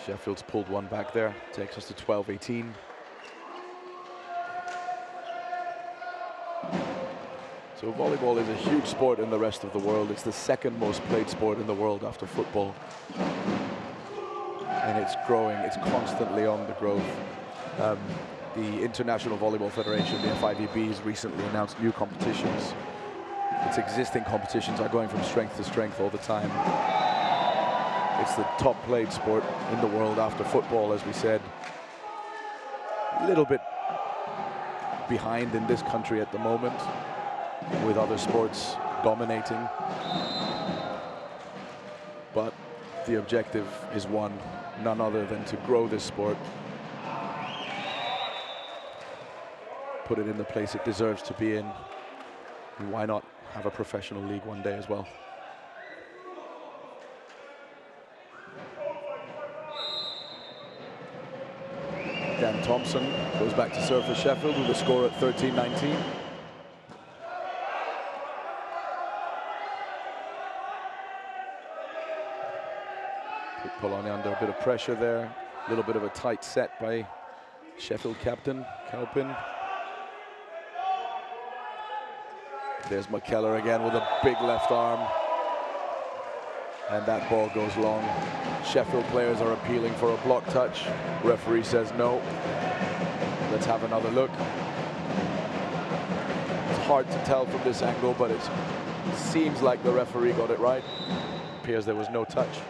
Sheffield's pulled one back there, takes us to 12-18. So volleyball is a huge sport in the rest of the world. It's the second most played sport in the world after football. And it's growing, it's constantly on the growth. The International Volleyball Federation, the FIVB, has recently announced new competitions. Its existing competitions are going from strength to strength all the time. It's the top played sport in the world after football, as we said. A little bit behind in this country at the moment, with other sports dominating. But the objective is one, none other than to grow this sport, put it in the place it deserves to be in, and why not have a professional league one day as well. Dan Thompson goes back to serve for Sheffield with a score at 13-19. Put Polonia under a bit of pressure there. A little bit of a tight set by Sheffield captain Kalpin. There's Mckellar again with a big left arm. And that ball goes long. Sheffield players are appealing for a block touch. Referee says no. Let's have another look. It's hard to tell from this angle, but it seems like the referee got it right. Appears there was no touch.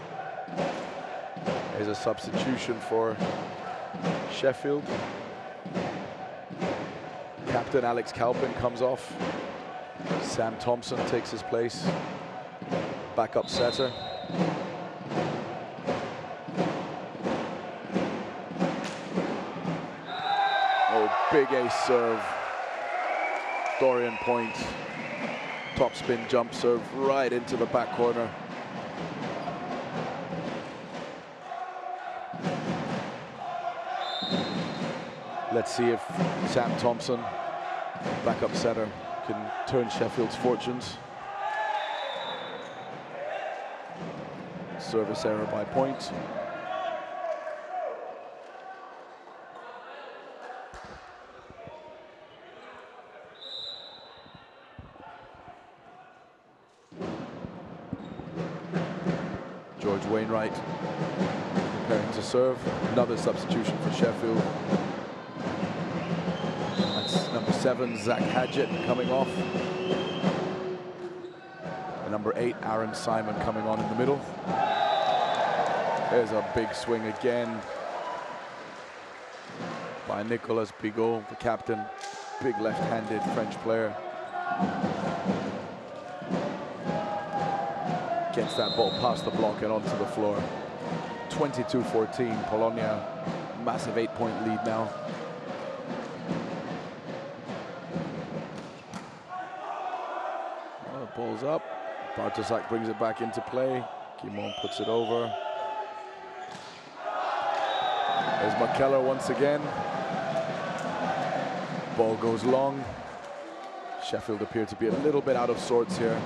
There's a substitution for Sheffield. Captain Alex Kalpin comes off. Sam Thompson takes his place. Backup setter. Oh, big ace serve. Dorian point. Top spin jump serve right into the back corner. Let's see if Sam Thompson, backup setter, can turn Sheffield's fortunes. Service error by point. George Wainwright preparing to serve. Another substitution for Sheffield. That's number 7, Zach Hadgett, coming off. And number 8, Aaron Simon, coming on in the middle. There's a big swing again by Nicolas Bigot, the captain. Big left-handed French player. Gets that ball past the block and onto the floor. 22-14, Polonia, massive 8-point lead now. Well, the ball's up. Bartosak brings it back into play. Guimond puts it over. There's Mckellar once again. Ball goes long. Sheffield appear to be a little bit out of sorts here.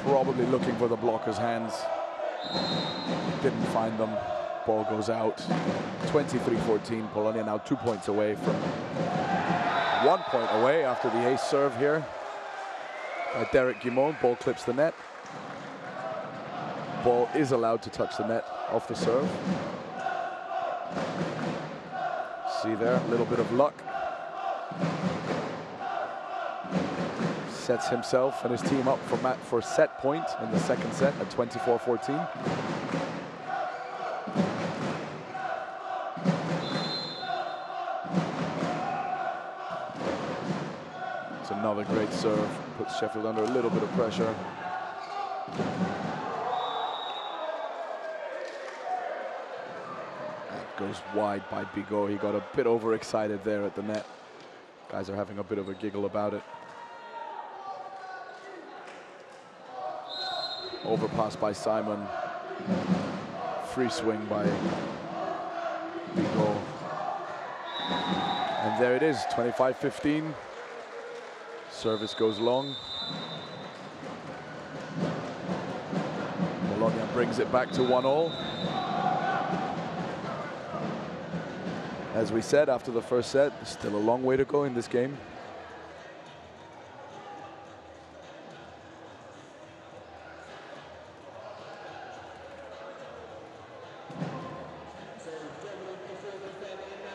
Probably looking for the blocker's hands. Didn't find them. Ball goes out. 23-14. Polonia now 2 points away from 1 point away after the ace serve here by Derek Guimond. Ball clips the net. Ball is allowed to touch the net off the serve. See there, a little bit of luck. Sets himself and his team up for set point in the second set at 24-14. It's another great serve, puts Sheffield under a little bit of pressure. That goes wide by Bigot. He got a bit overexcited there at the net. Guys are having a bit of a giggle about it. Overpass by Simon. Free swing by Bigot. And there it is, 25-15. Service goes long. Bologna brings it back to 1-all. As we said after the first set, there's still a long way to go in this game.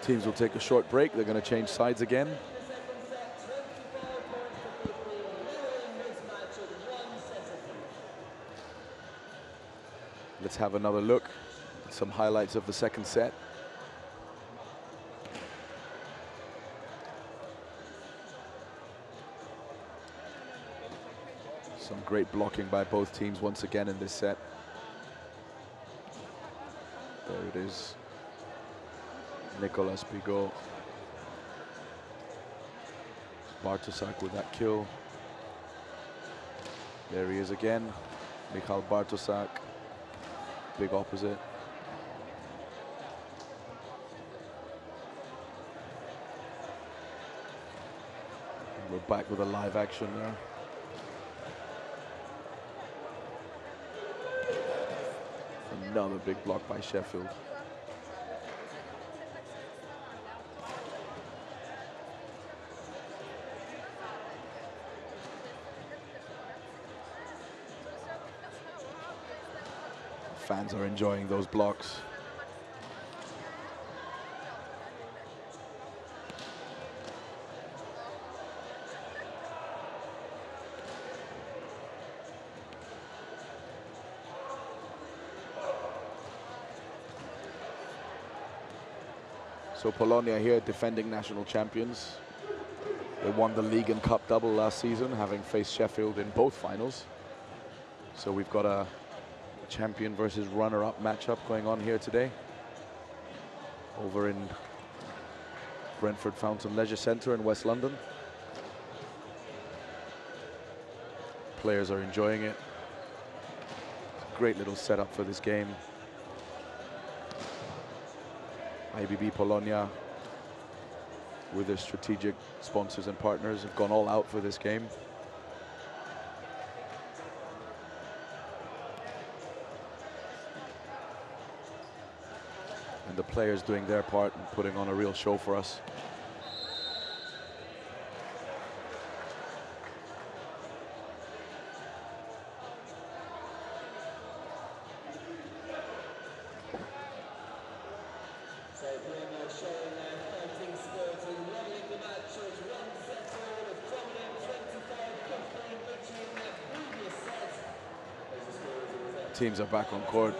Teams will take a short break. They're going to change sides again. Let's have another look at some highlights of the second set. Some great blocking by both teams once again in this set. There it is. Nicolas Bigot. Bartosak with that kill. There he is again. Michal Bartosak. Big opposite. And we're back with a live action there. Another big block by Sheffield. Fans are enjoying those blocks. So Polonia here, defending national champions. They won the league and cup double last season, having faced Sheffield in both finals. So we've got a champion versus runner-up matchup going on here today over in Brentford Fountain Leisure Centre in West London. Players are enjoying it. It's a great little setup for this game. IBB Polonia, with their strategic sponsors and partners, have gone all out for this game. The players doing their part and putting on a real show for us. teams are back on court.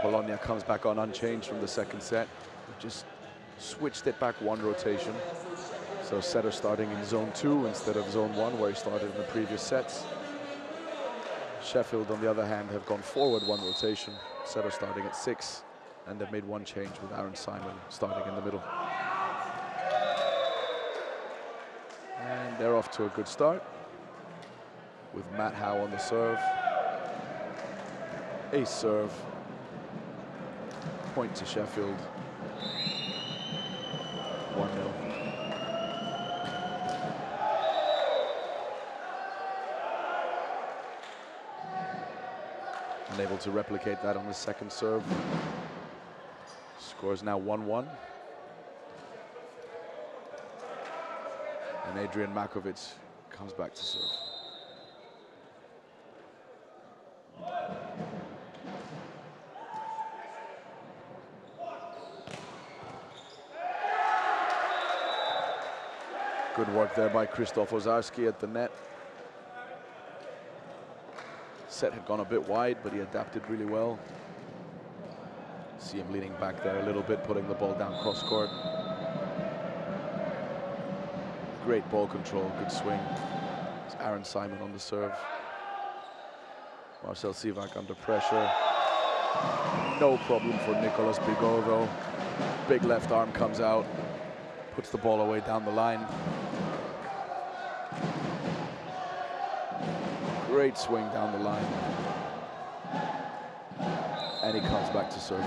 Polonia comes back on unchanged from the second set. Just switched it back one rotation. So setter starting in zone 2 instead of zone 1 where he started in the previous sets. Sheffield, on the other hand, have gone forward one rotation. Setter starting at 6, and they've made one change with Aaron Simon starting in the middle. And they're off to a good start with Matt Howe on the serve. Ace serve. Point to Sheffield. 1-0. Unable to replicate that on the second serve. Score is now 1-1. And Adrian Markovic comes back to serve. Good work there by Krzysztof Ozarski at the net. Set had gone a bit wide, but he adapted really well. See him leaning back there a little bit, putting the ball down cross court. Great ball control, good swing. It's Aaron Simon on the serve. Marcel Sivak under pressure. No problem for Nicolas Bigot though. Big left arm comes out, puts the ball away down the line. Great swing down the line. And he comes back to serve.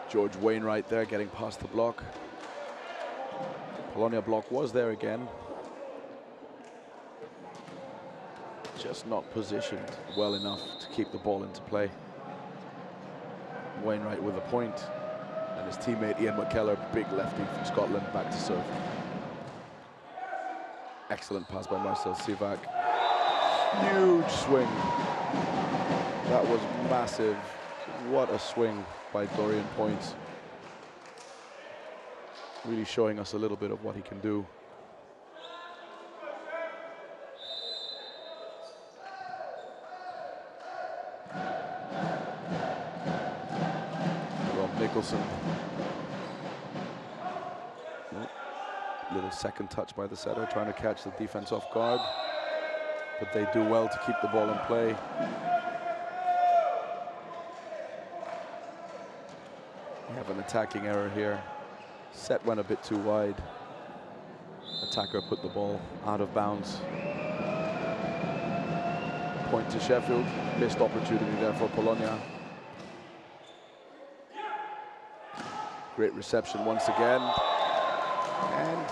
George Wainwright there getting past the block. Polonia block was there again. Just not positioned well enough to keep the ball into play. Wainwright with a point. And his teammate Ian Mckellar, big lefty from Scotland, back to serve. Excellent pass by Marcel Sivak. Huge swing. That was massive. What a swing by Dorian Points. Really showing us a little bit of what he can do. Nicholson. Little second touch by the setter, trying to catch the defense off guard. But they do well to keep the ball in play. We have an attacking error here. Set went a bit too wide. Attacker put the ball out of bounds. Point to Sheffield. Missed opportunity there for Polonia. Great reception once again. And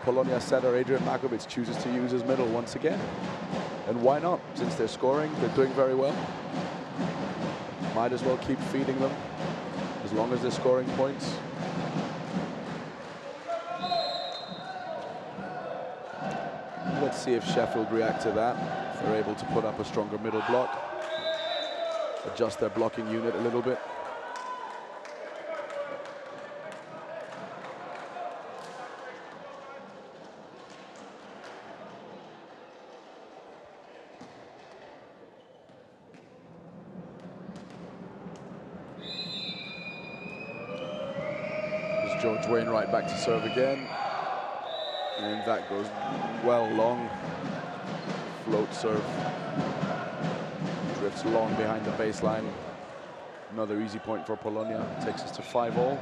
Polonia setter Adrian Markovic chooses to use his middle once again. And why not? Since they're scoring, they're doing very well. Might as well keep feeding them as long as they're scoring points. Let's see if Sheffield react to that. If they're able to put up a stronger middle block. Adjust their blocking unit a little bit. George Wainwright back to serve again. And that goes well long. Float serve. Drifts long behind the baseline. Another easy point for Polonia. Takes us to 5-all.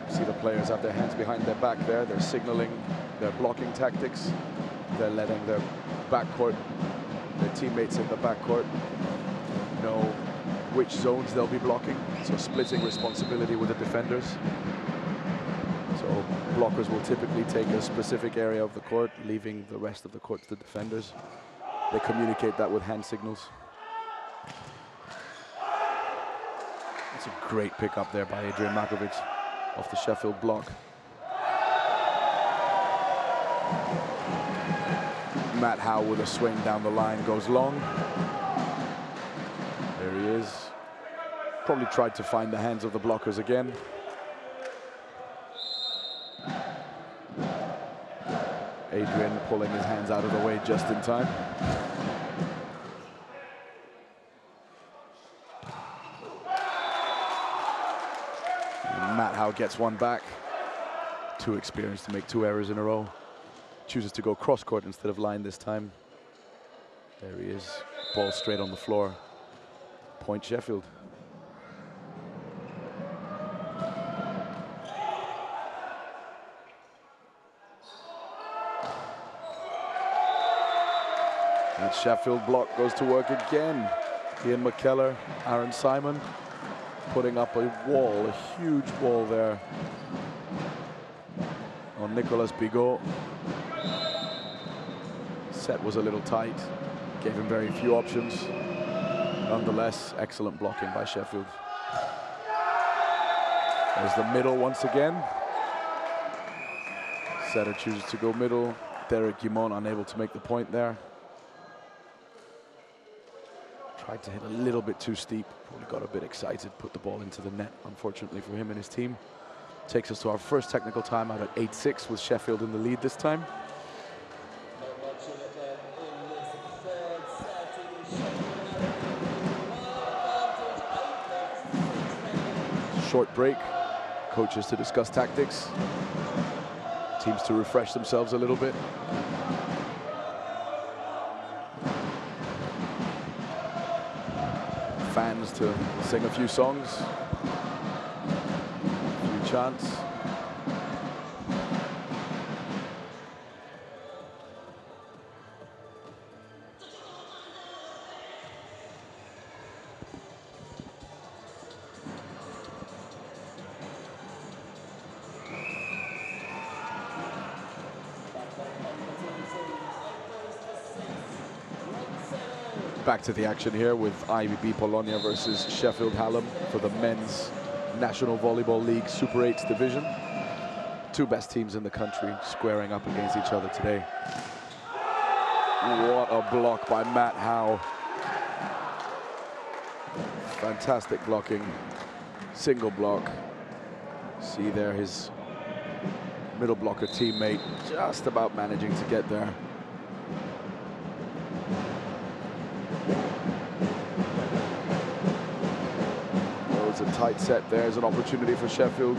See the players have their hands behind their back there. They're signaling their blocking tactics. They're letting their backcourt, their teammates in the backcourt, know which zones they'll be blocking, so splitting responsibility with the defenders. So blockers will typically take a specific area of the court, leaving the rest of the court to the defenders. They communicate that with hand signals. It's a great pickup there by Adrian Markovic off the Sheffield block. Matt Howe with a swing down the line goes long. Probably tried to find the hands of the blockers again. Adrian pulling his hands out of the way just in time. And Matt Howe gets one back. Too experienced to make 2 errors in a row. Chooses to go cross court instead of line this time. There he is, ball straight on the floor. Point Sheffield. That Sheffield block goes to work again. Ian Mckellar, Aaron Simon, putting up a wall, a huge wall there on Nicolas Bigot. Set was a little tight, gave him very few options. Nonetheless, excellent blocking by Sheffield. There's the middle once again. Setter chooses to go middle. Derek Guimont unable to make the point there. Tried to hit a little bit too steep, probably got a bit excited, put the ball into the net, unfortunately for him and his team. Takes us to our first technical timeout at 8-6 with Sheffield in the lead this time. Short break, coaches to discuss tactics, teams to refresh themselves a little bit. Fans to sing a few songs, a few chants. Back to the action here with IBB Polonia versus Sheffield Hallam for the men's National Volleyball League Super 8s division. 2 best teams in the country squaring up against each other today. What a block by Matt Howe. Fantastic blocking, single block. See there his middle blocker teammate just about managing to get there. A tight set. There's an opportunity for Sheffield.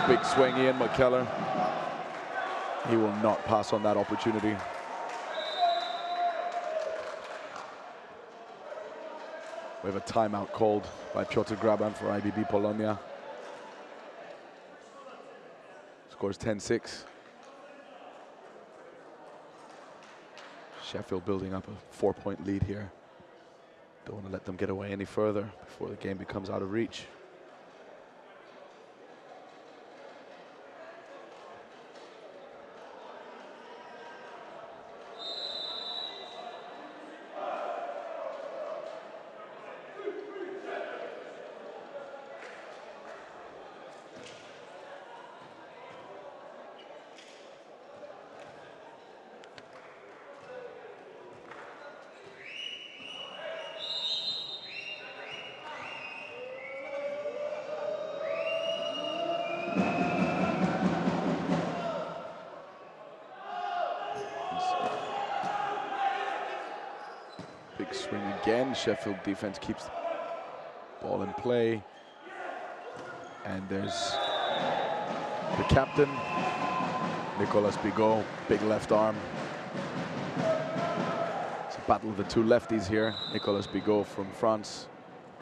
Big swing, Ian Mckellar. He will not pass on that opportunity. We have a timeout called by Piotr Graban for IBB Polonia. Scores 10-6. Sheffield building up a 4-point lead here. Don't want to let them get away any further before the game becomes out of reach. Big swing again. Sheffield defense keeps the ball in play. And there's the captain, Nicolas Bigot, big left arm. It's a battle of the 2 lefties here. Nicolas Bigot from France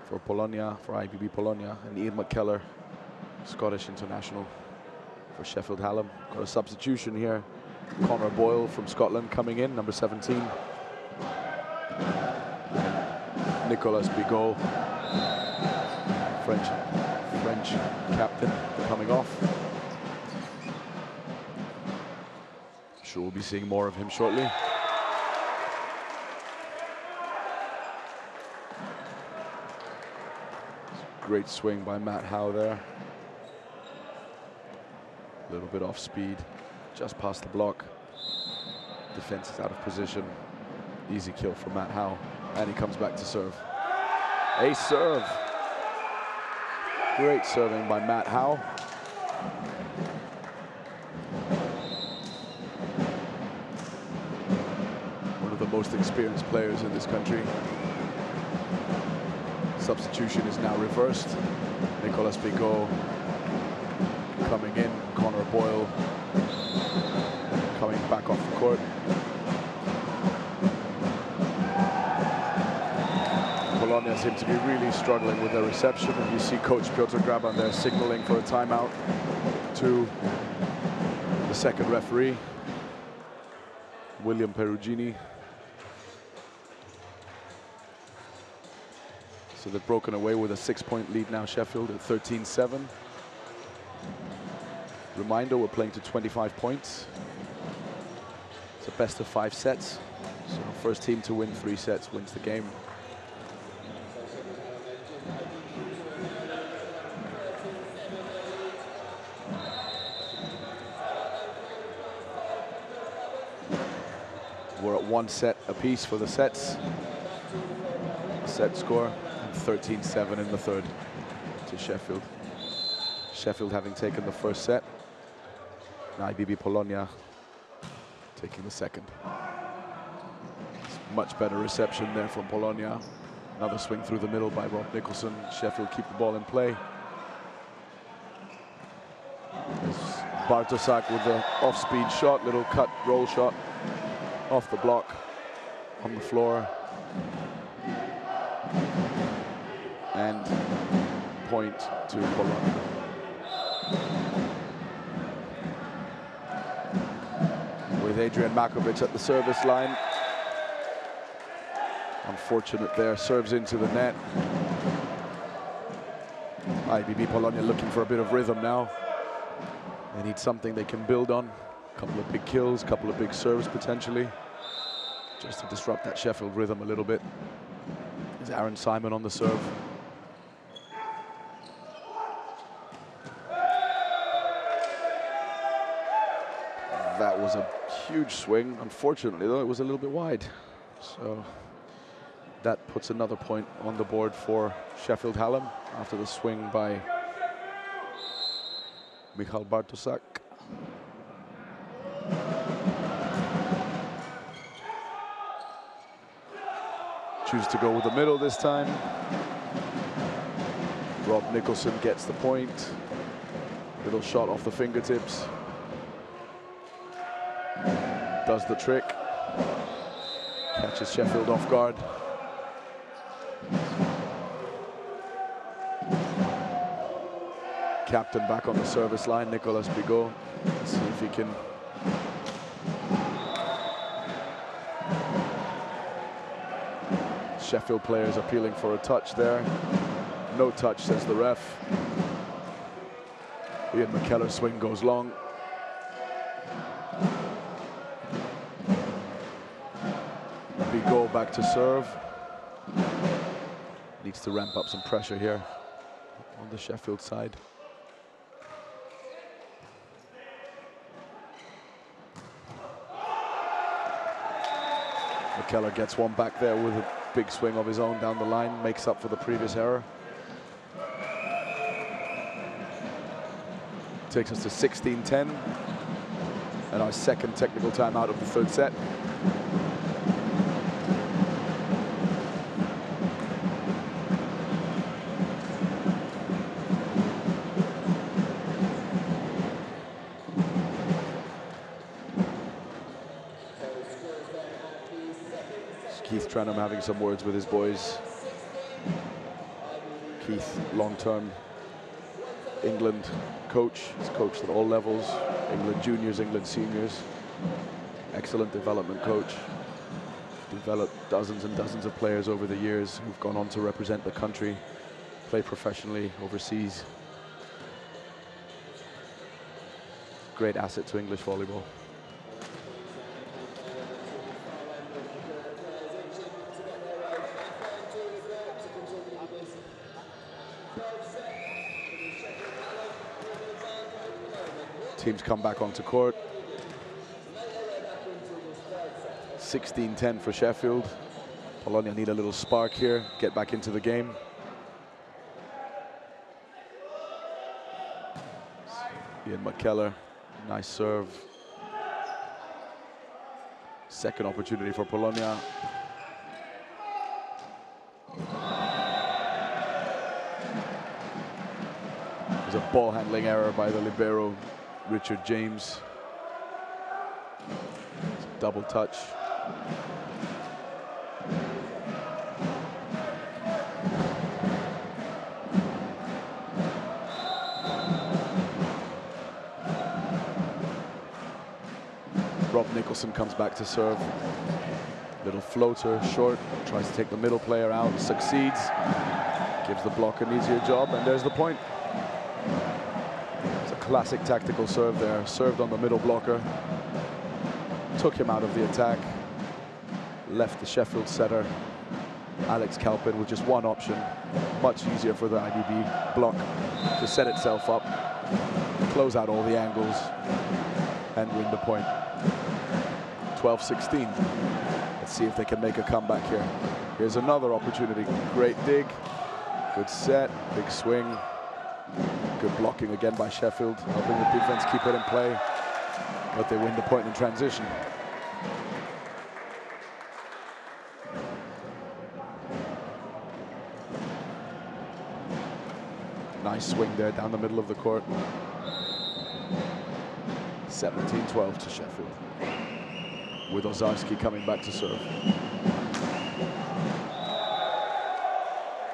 for Polonia, for IBB Polonia, and Ian Mckellar, Scottish international for Sheffield Hallam. Got a substitution here. Connor Boyle from Scotland coming in, number 17. Nicolas Bigot, French captain, coming off. Sure we'll be seeing more of him shortly. Great swing by Matt Howe there. A little bit off speed, just past the block. Defense is out of position. Easy kill for Matt Howe, and he comes back to serve. Ace serve. Great serving by Matt Howe. One of the most experienced players in this country. Substitution is now reversed. Nicolas Bigot coming in. Connor Boyle coming back off the court. Polonia seem to be really struggling with their reception, and you see Coach Piotr Graban there signaling for a timeout to the second referee, William Perugini. So they've broken away with a 6-point lead now, Sheffield at 13-7. Reminder, we're playing to 25 points. It's a best of 5 sets. So first team to win 3 sets wins the game. We're at 1 set apiece for the sets. Set score, 13-7 in the third to Sheffield. Sheffield having taken the first set. And IBB Polonia taking the second. Much better reception there from Polonia. Another swing through the middle by Rob Nicholson. Sheffield keep the ball in play. Bartosak with the off-speed shot, little cut roll shot off the block on the floor. And point to Polonia. With Adrian Markovic at the service line. Unfortunate there, serves into the net. IBB Polonia looking for a bit of rhythm now. They need something they can build on. A couple of big kills, a couple of big serves potentially. Just to disrupt that Sheffield rhythm a little bit. There's Aaron Simon on the serve. That was a huge swing. Unfortunately, though, it was a little bit wide. So that puts another point on the board for Sheffield Hallam after the swing by Michal Bartosak. Choose to go with the middle this time. Rob Nicholson gets the point. Little shot off the fingertips. Does the trick. Catches Sheffield off guard. Captain back on the service line, Nicolas Bigot. Let's see if he can Sheffield players appealing for a touch there. No touch, says the ref. Ian Mckellar's swing goes long. Bigot back to serve. Needs to ramp up some pressure here on the Sheffield side. Mckellar gets one back there with a big swing of his own down the line, makes up for the previous error. Takes us to 16-10. And our second technical timeout of the third set. Keith Tranham having some words with his boys. Keith, long-term England coach. He's coached at all levels. England juniors, England seniors. Excellent development coach. Developed dozens and dozens of players over the years who've gone on to represent the country, play professionally overseas. Great asset to English volleyball. Teams come back onto court. 16-10 for Sheffield. Polonia need a little spark here, get back into the game. Ian Mckellar, nice serve. Second opportunity for Polonia. There's a ball handling error by the libero, Richard James. It's a double touch. Nicholson comes back to serve. Little floater, short, tries to take the middle player out, succeeds. Gives the block an easier job, and there's the point. It's a classic tactical serve there. Served on the middle blocker. Took him out of the attack. Left the Sheffield setter, Alex Kalpin, with just one option. Much easier for the IBB block to set itself up, close out all the angles, and win the point. 12-16. Let's see if they can make a comeback here. Here's another opportunity. Great dig, good set, big swing. Good blocking again by Sheffield, helping the defense keep it in play, but they win the point in transition. Nice swing there down the middle of the court. 17-12 to Sheffield, with Ozarski coming back to serve.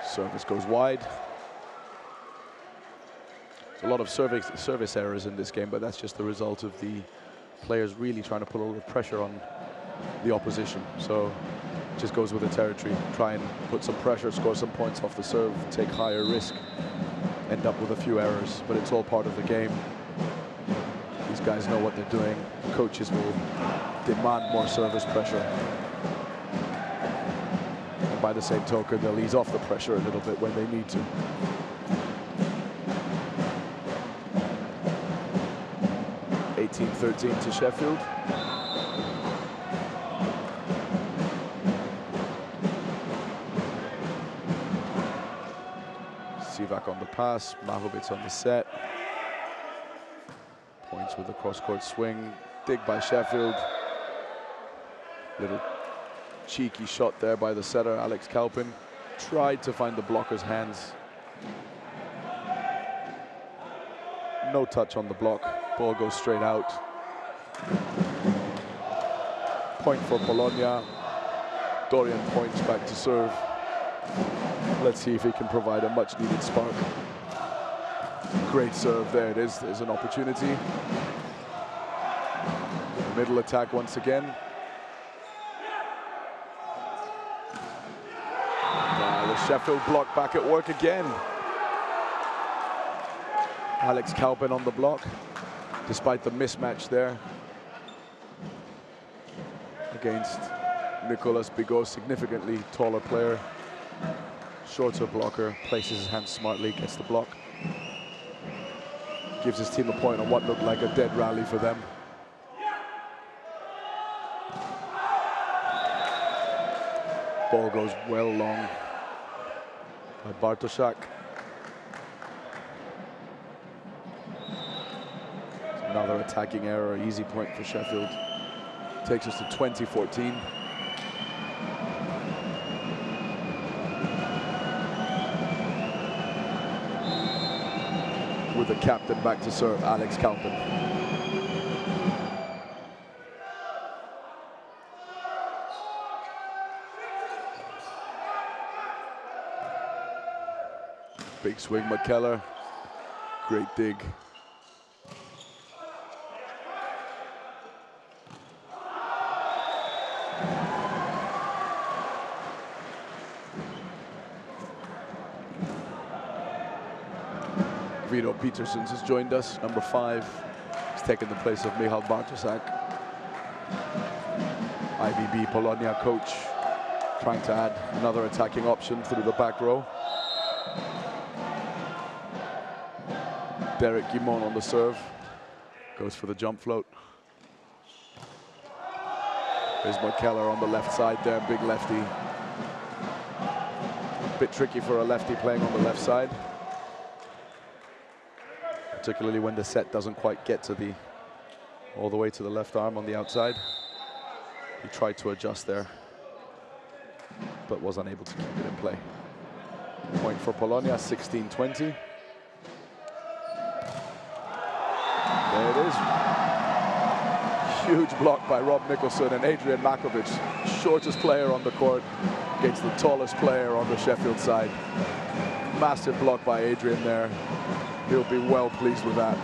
Service goes wide. There's a lot of service errors in this game, but that's just the result of the players really trying to put a little pressure on the opposition. So it just goes with the territory. Try and put some pressure, score some points off the serve, take higher risk, end up with a few errors, but it's all part of the game. These guys know what they're doing. Coaches will demand more service pressure. And by the same token, they'll ease off the pressure a little bit when they need to. (18-13) to Sheffield. Sivak on the pass, Markovic on the set. Points with the cross-court swing. Dig by Sheffield. Little cheeky shot there by the setter, Alex Kalpin. Tried to find the blocker's hands. No touch on the block. Ball goes straight out. Point for Polonia. Dorian points back to serve. Let's see if he can provide a much-needed spark. Great serve, there it is. There's an opportunity. Middle attack once again. The Sheffield block back at work again. Alex Kalpin on the block, despite the mismatch there against Nicolas Bigot, significantly taller player. Shorter blocker, places his hands smartly, gets the block. Gives his team a point on what looked like a dead rally for them. Ball goes well long by Bartoszak. Another attacking error, easy point for Sheffield. Takes us to 20-14. With the captain back to serve, Alex Kalpin. Big swing, Mckellar. Great dig. Vito Petersons has joined us, number 5. He's taken the place of Michal Bartoszak. IBB Polonia coach, trying to add another attacking option through the back row. Derek Guimon on the serve. Goes for the jump float. There's Mckellar on the left side there, big lefty. bit tricky for a lefty playing on the left side, particularly when the set doesn't quite get to the all the way to the left arm on the outside. He tried to adjust there, but was unable to keep it in play. Point for Polonia, 16-20. There it is. Huge block by Rob Nicholson and Adrian Markovic, shortest player on the court against the tallest player on the Sheffield side. Massive block by Adrian there. He'll be well pleased with that.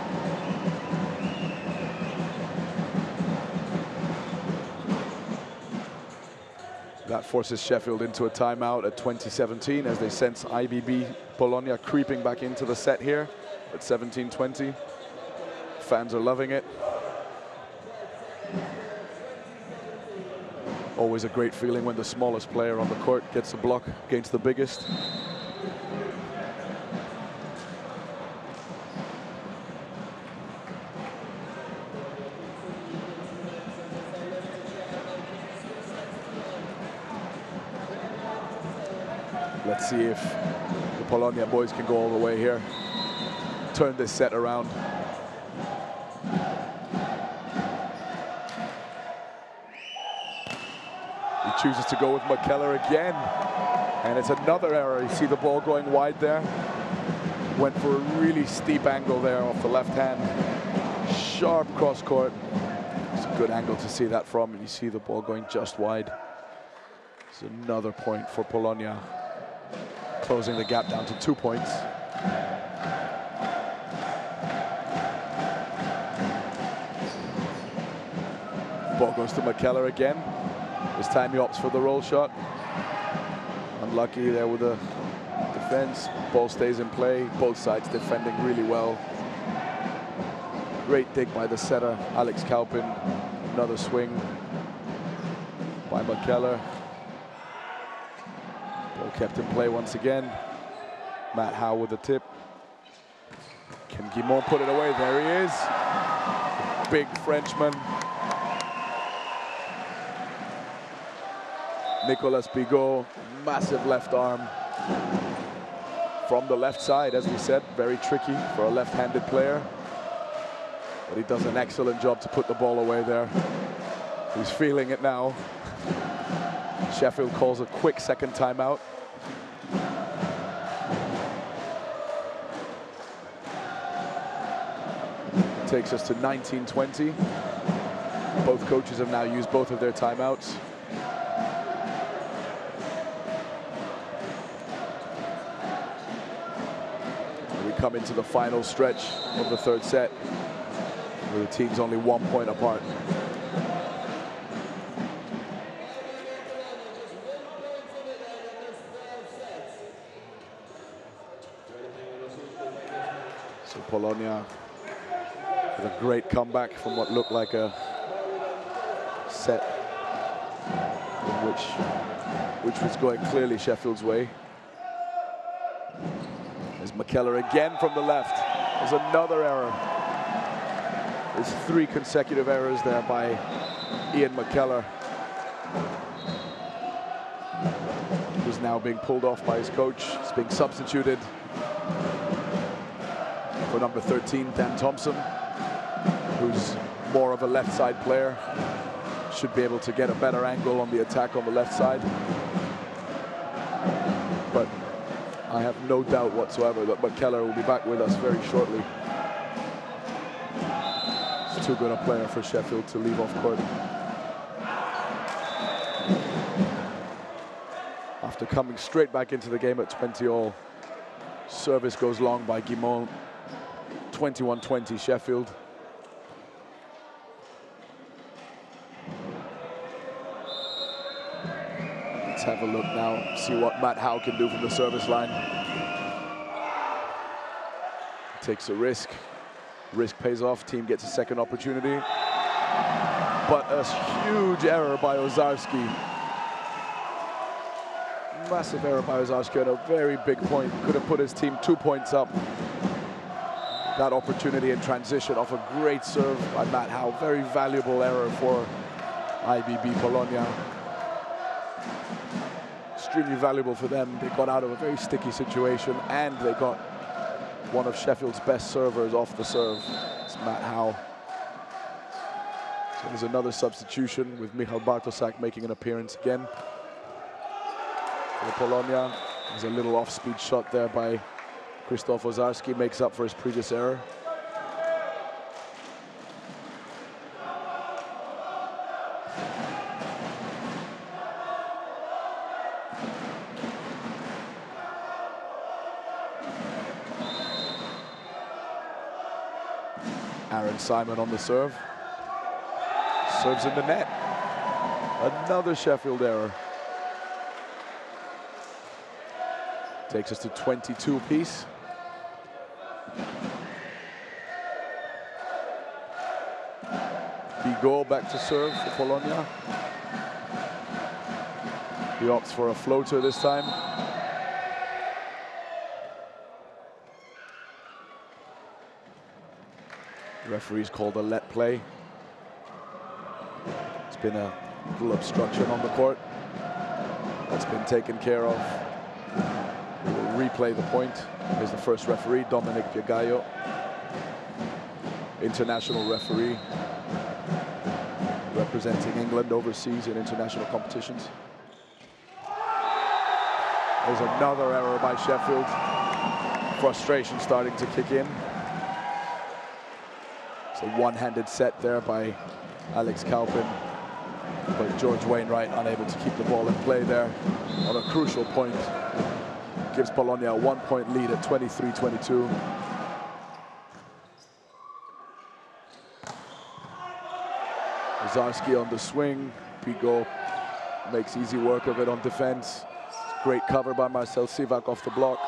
That forces Sheffield into a timeout at 20:17 as they sense IBB Polonia creeping back into the set here at 17-20. Fans are loving it. Always a great feeling when the smallest player on the court gets a block against the biggest. Let's see if the Polonia boys can go all the way here, turn this set around. He chooses to go with Mckellar again, and it's another error. You see the ball going wide there. Went for a really steep angle there off the left hand. Sharp cross court. It's a good angle to see that from, and you see the ball going just wide. It's another point for Polonia, closing the gap down to 2 points. Ball goes to Mckellar again. This time he opts for the roll shot. Unlucky there with the defense. Ball stays in play. Both sides defending really well. Great dig by the setter, Alex Kaupin. Another swing by Mckellar. Ball kept in play once again. Matt Howe with the tip. Can Guimont put it away? There he is. Big Frenchman. Nicolas Bigot, massive left arm. From the left side, as we said, very tricky for a left-handed player. But he does an excellent job to put the ball away there. He's feeling it now. Sheffield calls a quick second timeout. Takes us to 19-20. Both coaches have now used both of their timeouts. We come into the final stretch of the third set, where the teams only 1 point apart. So Polonia with a great comeback from what looked like a set in which was going clearly Sheffield's way. There's Mckellar again from the left. There's another error. There's 3 consecutive errors there by Ian Mckellar, who's now being pulled off by his coach. He's being substituted for number 13, Dan Thompson, who's more of a left side player. Should be able to get a better angle on the attack on the left side. But I have no doubt whatsoever that Mckellar will be back with us very shortly. He's too good a player for Sheffield to leave off court. After coming straight back into the game at 20-all, service goes long by Guimont. 21-20 Sheffield. Let's have a look now, see what Matt Howe can do from the service line. Takes a risk. Risk pays off. Team gets a second opportunity. But a huge error by Ozarski. Massive error by Ozarski at a very big point. Could have put his team 2 points up. That opportunity in transition off a great serve by Matt Howe. Very valuable error for IBB Polonia. extremely valuable for them. They got out of a very sticky situation, and they got one of Sheffield's best servers off the serve. It's Matt Howe. So there's another substitution with Michal Bartosak making an appearance again for Polonia. There's a little off-speed shot there by Krzysztof Ozarski, makes up for his previous error. Aaron Simon on the serve. Serves in the net. Another Sheffield error. Takes us to 22 apiece. Bigot back to serve for Polonia. He opts for a floater this time. The referee's called a let play. It's been a little obstruction on the court. That's been taken care of. We'll replay the point. Here's the first referee, Dominic Piagaio. International referee, representing England overseas in international competitions. There's another error by Sheffield. Frustration starting to kick in. It's a one-handed set there by Alex Kaupin, but George Wainwright unable to keep the ball in play there on a crucial point. Gives Polonia a 1-point lead at 23-22. Ozarski on the swing. Bigot makes easy work of it on defense. Great cover by Marcel Sivak off the block.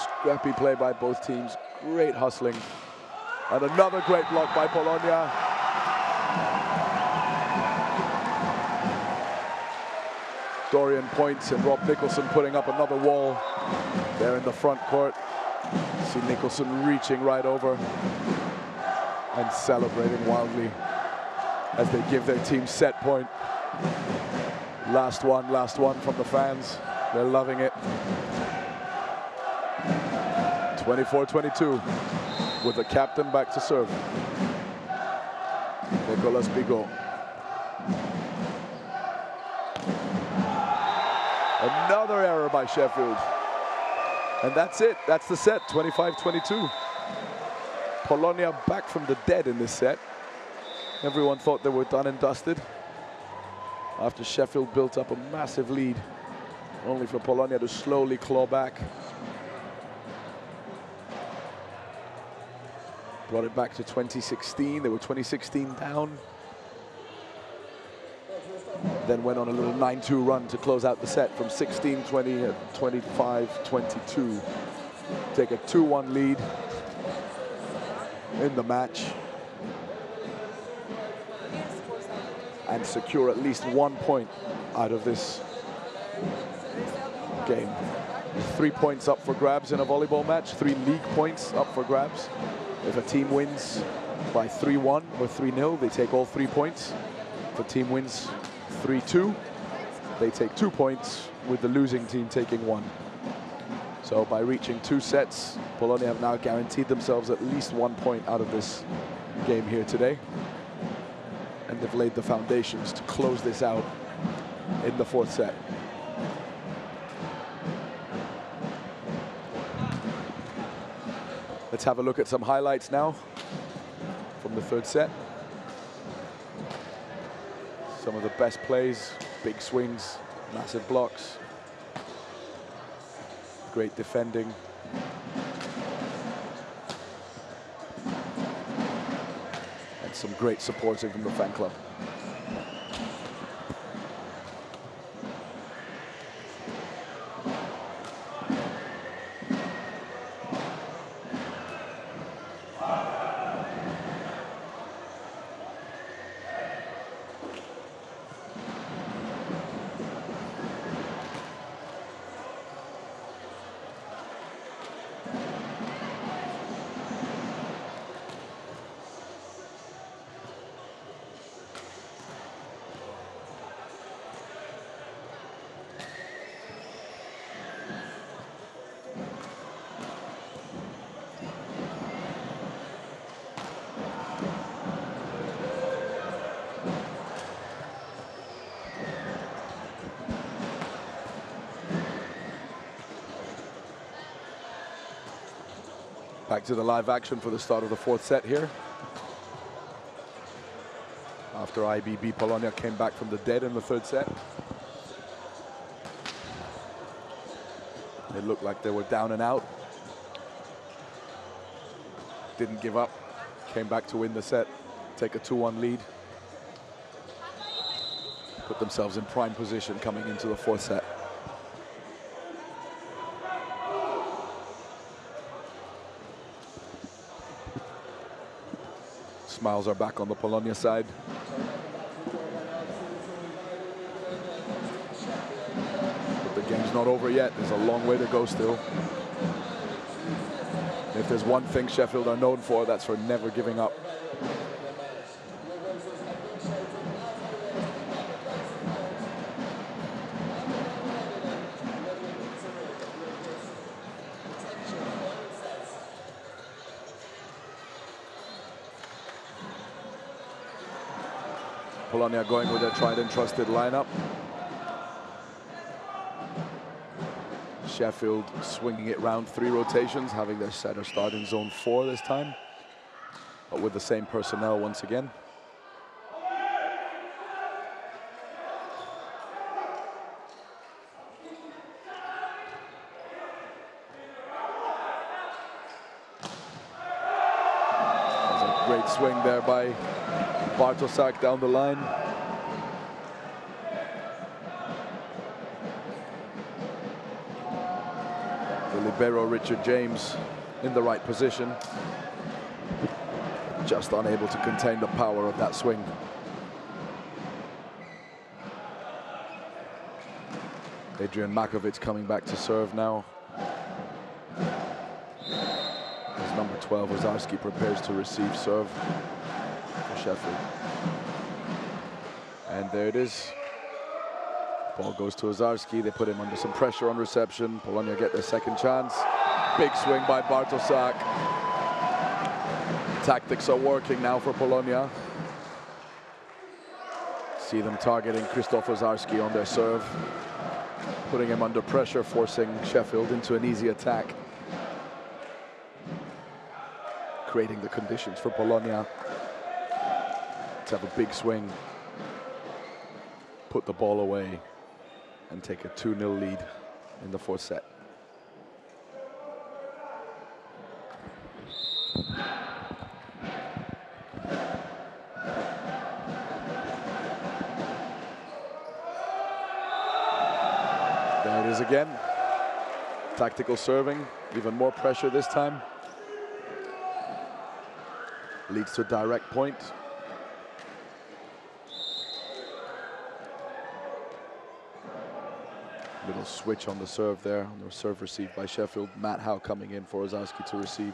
Scrappy play by both teams. Great hustling. And another great block by Polonia. Dorian points and Rob Nicholson putting up another wall there in the front court. See Nicholson reaching right over and celebrating wildly as they give their team set point. Last one from the fans. They're loving it. 24-22 with the captain back to serve. Nicolas Bigot. Another error by Sheffield. And that's it. That's the set, 25-22. Polonia back from the dead in this set. Everyone thought they were done and dusted after Sheffield built up a massive lead, only for Polonia to slowly claw back. Brought it back to 2016. They were 2016 down. Then went on a little 9-2 run to close out the set from 16-20 at 25-22. Take a 2-1 lead in the match and secure at least 1 point out of this game. 3 points up for grabs in a volleyball match, 3 league points up for grabs. If a team wins by 3-1 or 3-0, they take all 3 points. If a team wins 3-2, they take 2 points, with the losing team taking 1. So by reaching 2 sets, Polonia have now guaranteed themselves at least 1 point out of this game here today. And they've laid the foundations to close this out in the 4th set. Let's have a look at some highlights now from the 3rd set. Some of the best plays, big swings, massive blocks, great defending. And some great supporting from the fan club. Back to the live action for the start of the fourth set here. After IBB Polonia came back from the dead in the third set. It looked like they were down and out. Didn't give up. Came back to win the set. Take a 2-1 lead. Put themselves in prime position coming into the fourth set. Smiles are back on the Polonia side. But the game's not over yet. There's a long way to go still. If there's one thing Sheffield are known for, that's for never giving up. Polonia going with their tried and trusted lineup. Sheffield swinging it round 3 rotations, having their setter start in zone 4 this time, but with the same personnel once again. There's a great swing there by Tosic down the line. The libero Richard James in the right position. Just unable to contain the power of that swing. Adrian Markovic coming back to serve now. As number 12, Ozarski prepares to receive serve. Sheffield. And there it is. Ball goes to Ozarski. They put him under some pressure on reception. Polonia get their second chance. Big swing by Bartoszak. Tactics are working now for Polonia. See them targeting Krzysztof Ozarski on their serve. Putting him under pressure, forcing Sheffield into an easy attack. Creating the conditions for Polonia to have a big swing, put the ball away, and take a 2-0 lead in the fourth set. There it is again. Tactical serving, even more pressure this time. Leads to a direct point. Little switch on the serve there, on the serve received by Sheffield. Matt Howe coming in for Ozarski to receive.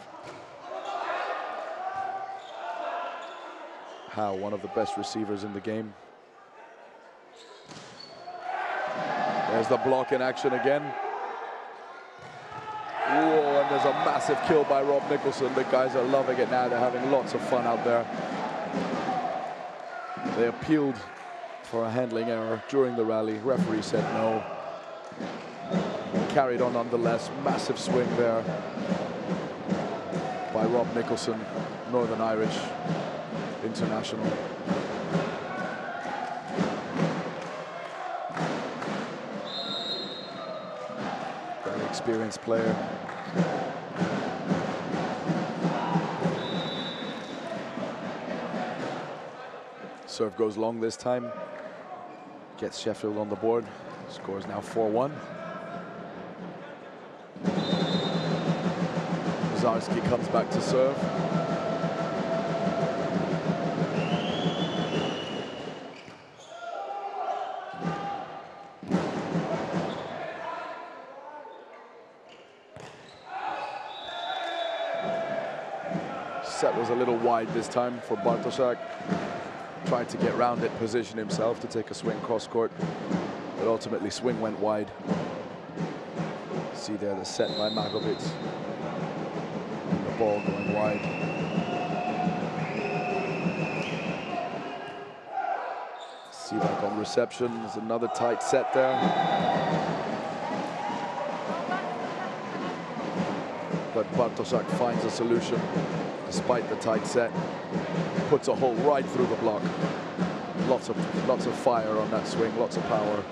Howe, one of the best receivers in the game. There's the block in action again. Whoa, and there's a massive kill by Rob Nicholson. The guys are loving it now. They're having lots of fun out there. They appealed for a handling error during the rally. Referee said no. Carried on nonetheless. Massive swing there by Rob Nicholson, Northern Irish international. Very experienced player. Serve goes long this time. Gets Sheffield on the board. Score is now 4-1. Ozarski comes back to serve. Set was a little wide this time for Bartoszak. Tried to get round it, position himself to take a swing cross court, but ultimately swing went wide. See there the set by Markovic. And the ball going wide. See back on reception. There's another tight set there. but Bartoszak finds a solution despite the tight set. Puts a hole right through the block. Lots of fire on that swing, lots of power.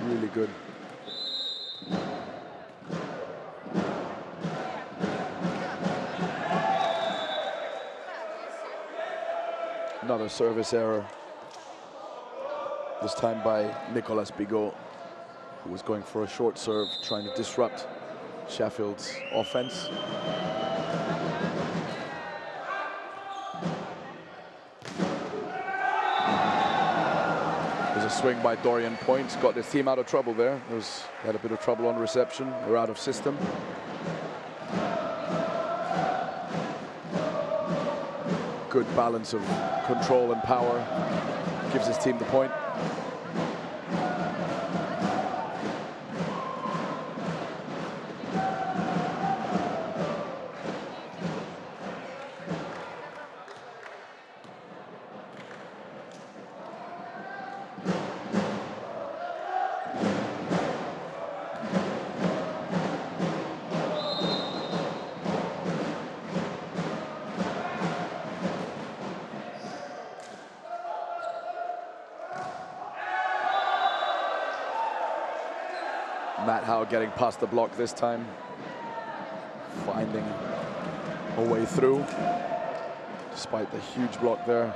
Really good. Another service error. This time by Nicolas, who was going for a short serve, trying to disrupt Sheffield's offense. There's a swing by Dorian, points, got his team out of trouble there. Had a bit of trouble on reception, they're out of system. Good balance of control and power, gives his team the point. Getting past the block this time, finding a way through, despite the huge block there.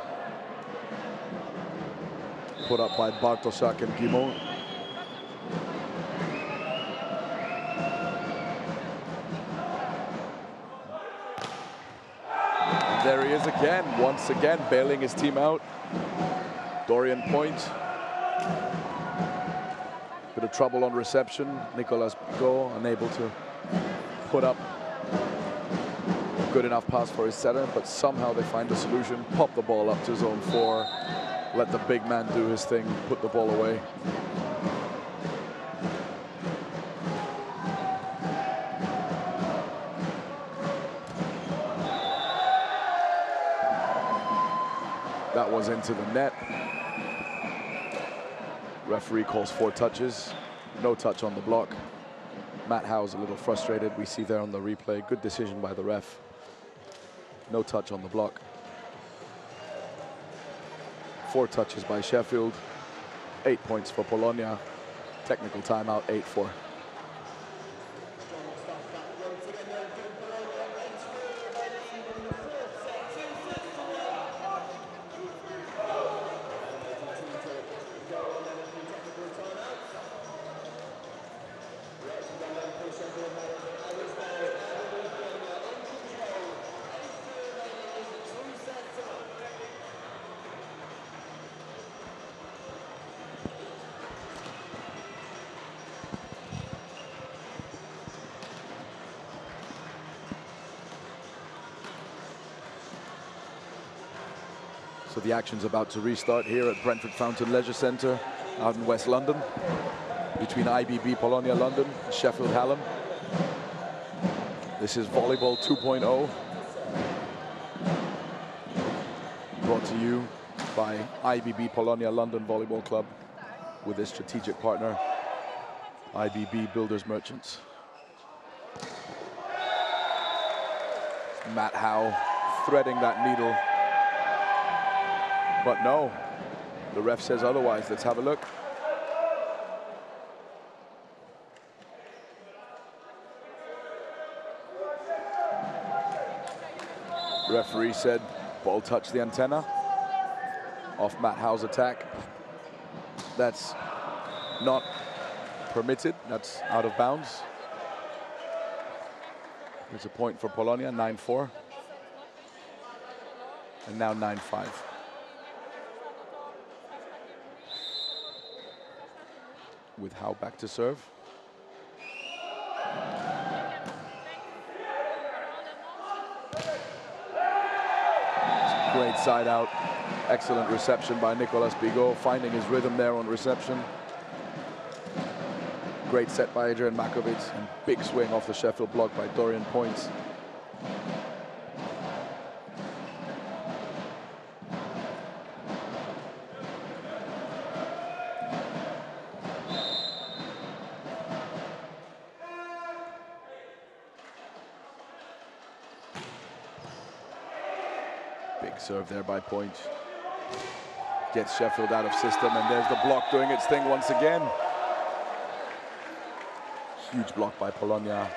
Put up by Bartoszak and Guimont. There he is again, once again, bailing his team out. Dorian point. Bit of trouble on reception. Nicolas unable to put up a good enough pass for his setter, but somehow they find a solution, pop the ball up to zone 4, let the big man do his thing, put the ball away. That was into the net. Referee calls 4 touches, no touch on the block. Matt Howe's a little frustrated, we see there on the replay. Good decision by the ref. No touch on the block. 4 touches by Sheffield. 8 points for Polonia. Technical timeout, 8-4. So the action's about to restart here at Brentford Fountain Leisure Centre out in West London between IBB Polonia London and Sheffield Hallam. This is Volleyball 2.0, brought to you by IBB Polonia London Volleyball Club with its strategic partner IBB Builders Merchants. Matt Howe threading that needle. But no, the ref says otherwise. Let's have a look. Referee said ball touched the antenna off Matt Howe's attack. That's not permitted, that's out of bounds. It's a point for Polonia, 9-4. And now 9-5. With Howe back to serve. Great side out. Excellent reception by Nicolas, finding his rhythm there on reception. Great set by Adrian Markovic, and big swing off the Sheffield block by Dorian points. Big serve there by Point. Gets Sheffield out of system, and there's the block doing its thing once again. Huge block by Polonia.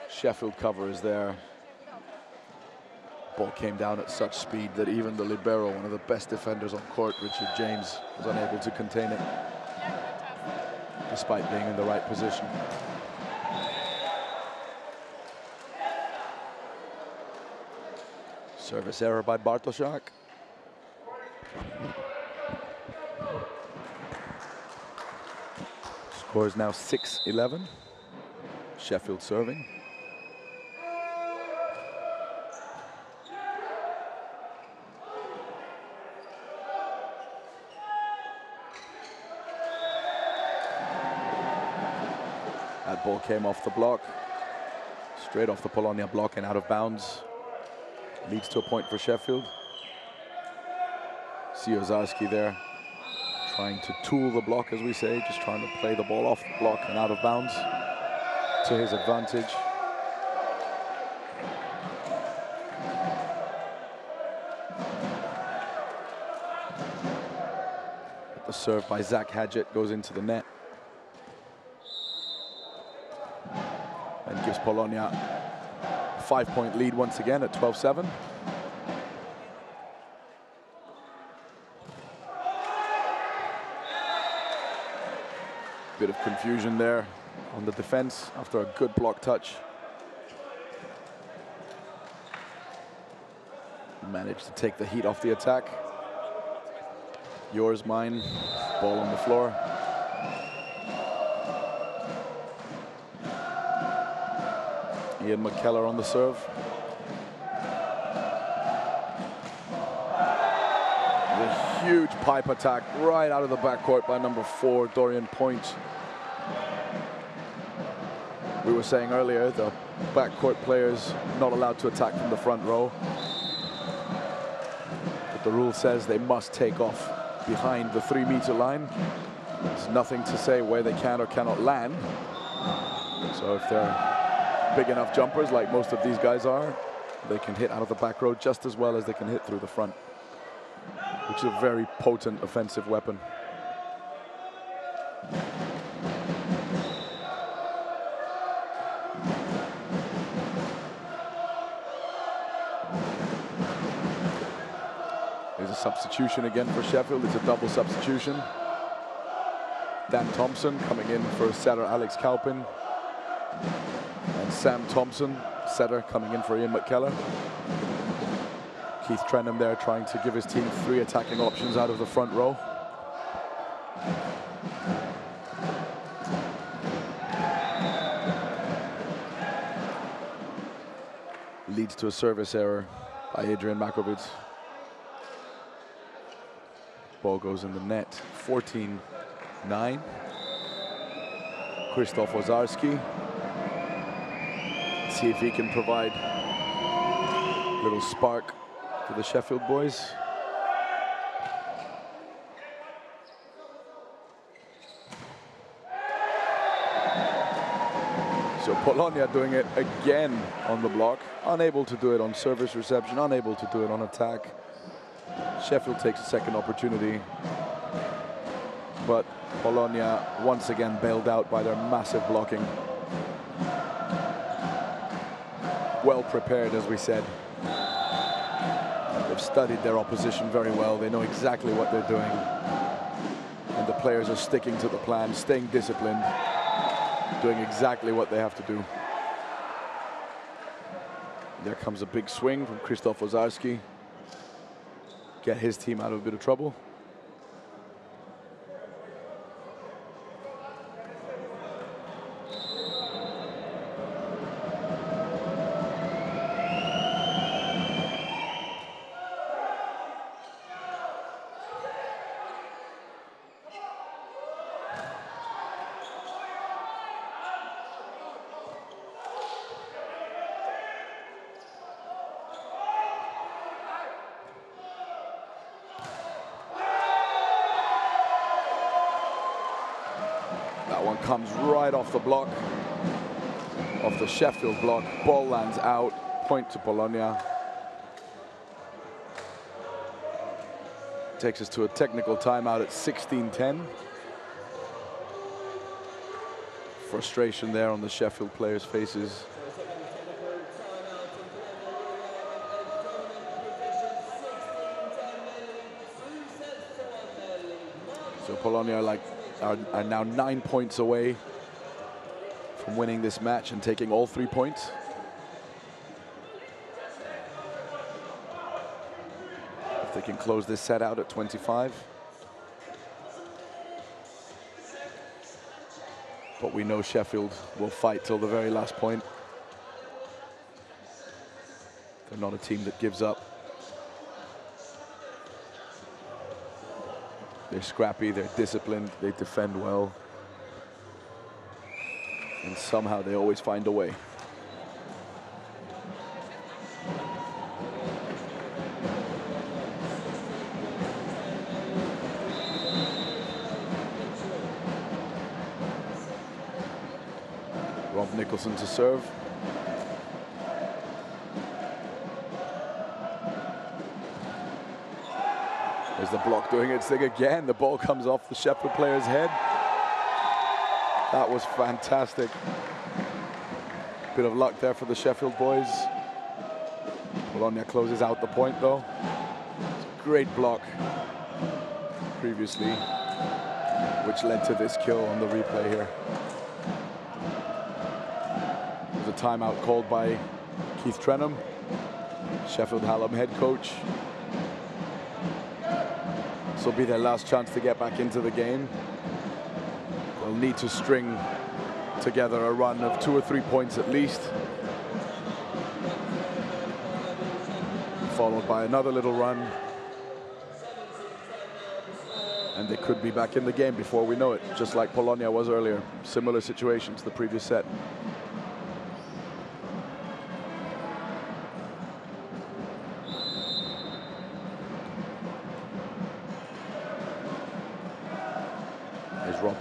Sheffield cover is there. Ball came down at such speed that even the libero, one of the best defenders on court, Richard James, was unable to contain it, despite being in the right position. Service error by Bartoszak. Score is now 6-11. Sheffield serving. That ball came off the block, straight off the Polonia block and out of bounds. Leads to a point for Sheffield. Ozarski there, trying to tool the block, as we say, just trying to play the ball off the block and out of bounds to his advantage. The serve by Zach Hadgett goes into the net and gives Polonia a 5-point lead once again at 12-7. Bit of confusion there on the defense after a good block touch. Managed to take the heat off the attack. Yours, mine, ball on the floor. Ian Mckellar on the serve. The huge pipe attack right out of the backcourt by number 4, Dorian Point. We were saying earlier, the backcourt players not allowed to attack from the front row. But the rule says they must take off behind the 3-meter line. There's nothing to say where they can or cannot land. So if they're big enough jumpers, like most of these guys are, they can hit out of the back row just as well as they can hit through the front, which is a very potent offensive weapon. There's a substitution again for Sheffield. It's a double substitution. Dan Thompson coming in for setter Alex Kaupin. And Sam Thompson, setter, coming in for Ian Mckellar. Keith Trenham there trying to give his team 3 attacking options out of the front row. Leads to a service error by Adrian Markovic. Ball goes in the net. 14-9. Krzysztof Ozarski. See if he can provide a little spark for the Sheffield boys. So Polonia doing it again on the block, unable to do it on service reception, unable to do it on attack. Sheffield takes a second opportunity, but Polonia once again bailed out by their massive blocking. Well prepared, as we said. They've studied their opposition very well. They know exactly what they're doing. And the players are sticking to the plan, staying disciplined, doing exactly what they have to do. There comes a big swing from Krzysztof Ozarski. Get his team out of a bit of trouble. Comes right off the block, off the Sheffield block. Ball lands out, point to Polonia. Takes us to a technical timeout at 16-10. Frustration there on the Sheffield players' faces. So Polonia are now 9 points away from winning this match and taking all 3 points. If they can close this set out at 25. But we know Sheffield will fight till the very last point. They're not a team that gives up. They're scrappy, they're disciplined, they defend well. And somehow they always find a way. Nicholson to serve. There's the block doing its thing again. The ball comes off the Sheffield player's head. That was fantastic. Bit of luck there for the Sheffield boys. Bologna closes out the point though. Great block previously, which led to this kill on the replay here. A timeout called by Keith Trenham, Sheffield Hallam head coach. This will be their last chance to get back into the game. They'll need to string together a run of 2 or 3 points at least, followed by another little run, and they could be back in the game before we know it, just like Paulownia was earlier. Similar situation to the previous set.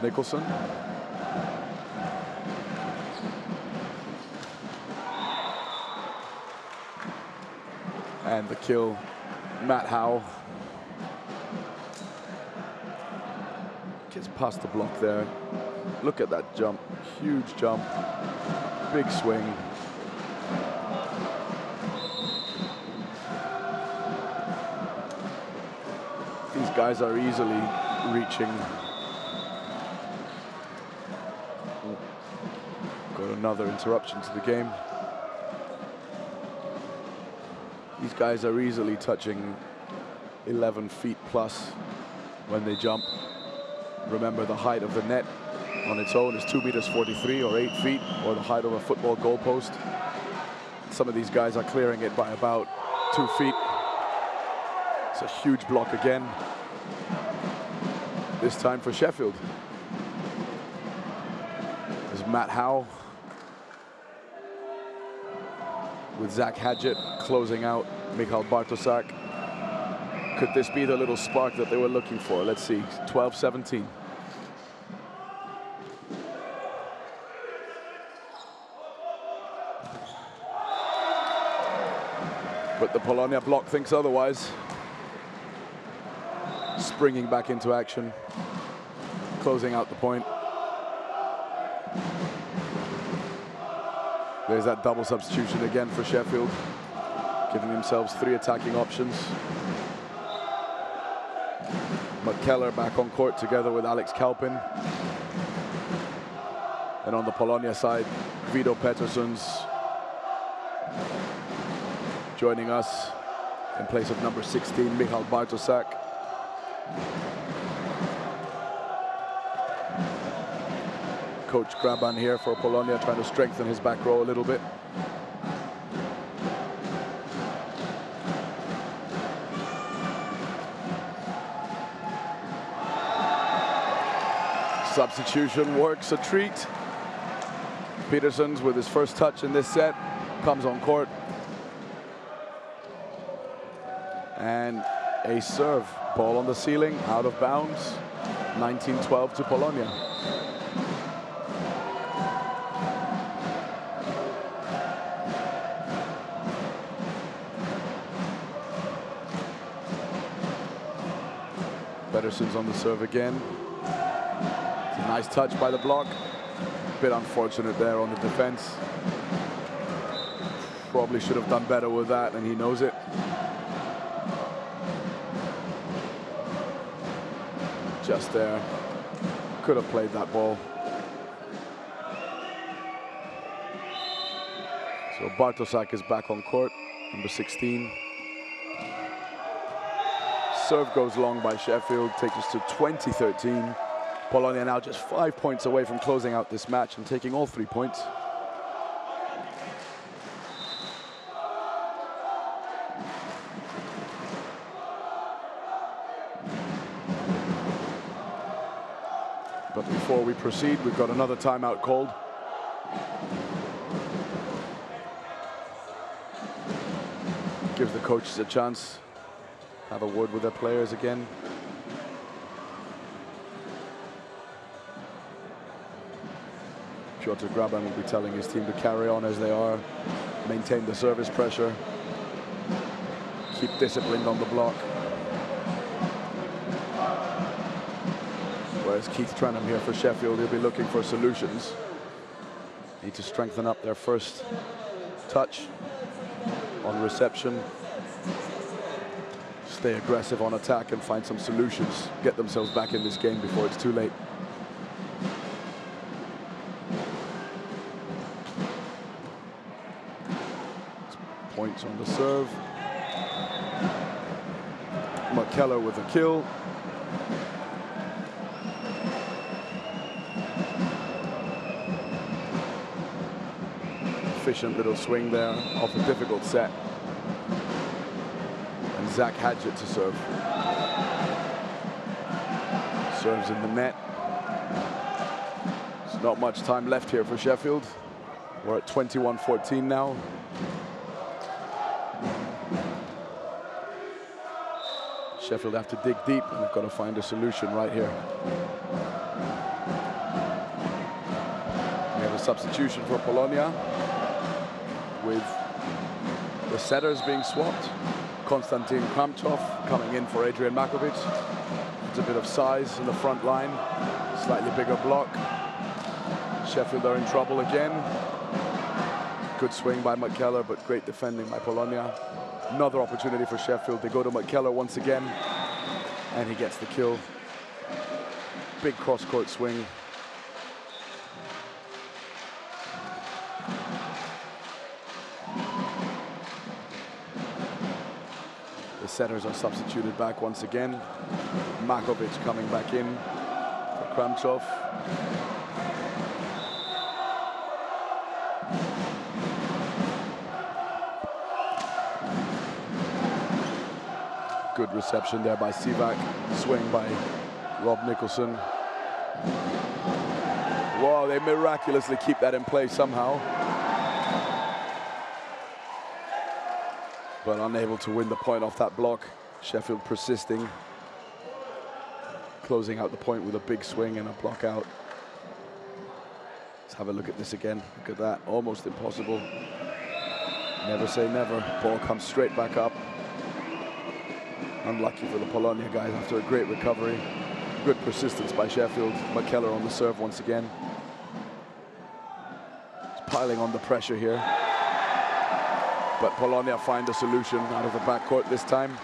Nicholson. And the kill, Matt Howe. Gets past the block there. Look at that jump, huge jump, big swing. These guys are easily reaching. Another interruption to the game. These guys are easily touching 11 feet plus when they jump. Remember, the height of the net on its own is 2.43 meters or 8 feet, or the height of a football goalpost. Some of these guys are clearing it by about 2 feet. It's a huge block again, this time for Sheffield. There's Matt Howe with Zach Hadgett closing out Michal Bartosak. Could this be the little spark that they were looking for? Let's see, 12-17. But the Polonia block thinks otherwise. Springing back into action, closing out the point. There's that double substitution again for Sheffield, giving themselves 3 attacking options. Mckellar back on court together with Alex Kalpin. And on the Polonia side, Vito Petterssons joining us in place of number 16, Michal Bartosak. Coach Graban here for Polonia, trying to strengthen his back row a little bit. Substitution works a treat. Petterssons with his first touch in this set comes on court. And a serve, ball on the ceiling, out of bounds. 19-12 to Polonia. Pedersen's on the serve again. It's a nice touch by the block. Bit unfortunate there on the defense. Probably should have done better with that, and he knows it. Just there. Could have played that ball. So Bartoszak is back on court, number 16. Serve goes long by Sheffield, takes us to 20-13. Polonia now just 5 points away from closing out this match and taking all 3 points. But before we proceed, we've got another timeout called. Gives the coaches a chance, have a word with their players again. Piotr Graban will be telling his team to carry on as they are, maintain the service pressure, keep disciplined on the block. Whereas Keith Trenham here for Sheffield, he'll be looking for solutions. Need to strengthen up their first touch on reception. Stay aggressive on attack and find some solutions. Get themselves back in this game before it's too late. Points on the serve. Mckellar with a kill. Efficient little swing there off a difficult set. And Zach Hadgett to serve. Serves in the net. There's not much time left here for Sheffield. We're at 21-14 now. Sheffield have to dig deep, and they've got to find a solution right here. We have a substitution for Polonia, with the setters being swapped. Konstantin Kramchov coming in for Adrian Markovic. It's a bit of size in the front line, slightly bigger block. Sheffield are in trouble again. Good swing by Mckellar, but great defending by Polonia. Another opportunity for Sheffield. They go to Mckellar once again, and he gets the kill. Big cross-court swing. The setters are substituted back once again. Markovic coming back in for Kramchov. Good reception there by Sivak. Swing by Rob Nicholson. Wow, they miraculously keep that in play somehow. But unable to win the point off that block. Sheffield persisting. Closing out the point with a big swing and a block out. Let's have a look at this again. Look at that, almost impossible. Never say never. Ball comes straight back up. Unlucky for the Polonia guys after a great recovery. Good persistence by Sheffield. Mckellar on the serve once again. He's piling on the pressure here. But Polonia find a solution out of the backcourt this time.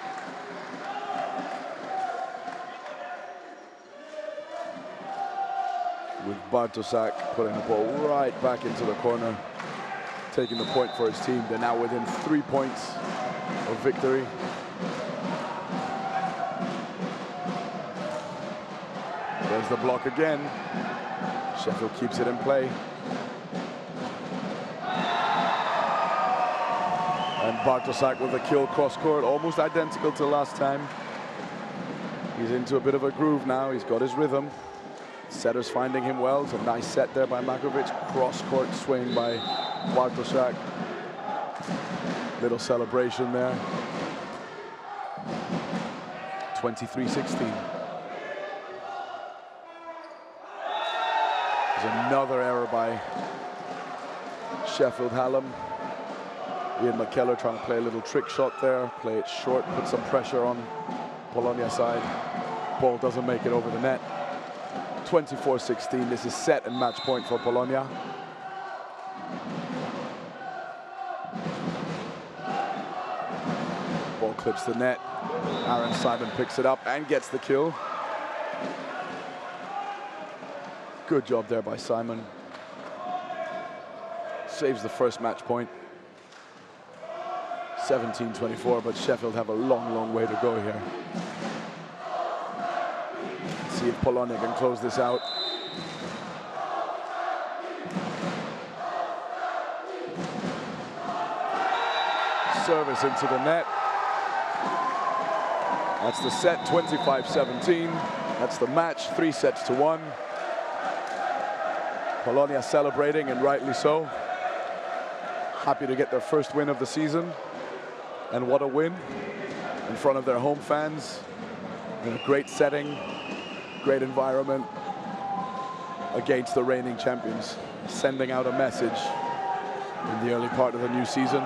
With Bartoszak putting the ball right back into the corner. Taking the point for his team. They're now within 3 points of victory. There's the block again. Sheffield keeps it in play. And Bartoszak with a kill cross-court, almost identical to last time. He's into a bit of a groove now. He's got his rhythm. Setters finding him well. It's a nice set there by Markovic. Cross-court swing by Bartoszak. Little celebration there. 23-16. There's another error by Sheffield Hallam. Ian Mckellar trying to play a little trick shot there, play it short, put some pressure on Polonia side. ball doesn't make it over the net. 24-16, this is set and match point for Paulownia. Ball clips the net. Aaron Simon picks it up and gets the kill. Good job there by Simon. Saves the first match point. 17-24, but Sheffield have a long, long way to go here. Let's see if Paulownia can close this out. Service into the net. That's the set, 25-17. That's the match, 3-1. Paulownia celebrating, and rightly so. Happy to get their first win of the season. And what a win in front of their home fans, in a great setting, great environment against the reigning champions, sending out a message in the early part of the new season.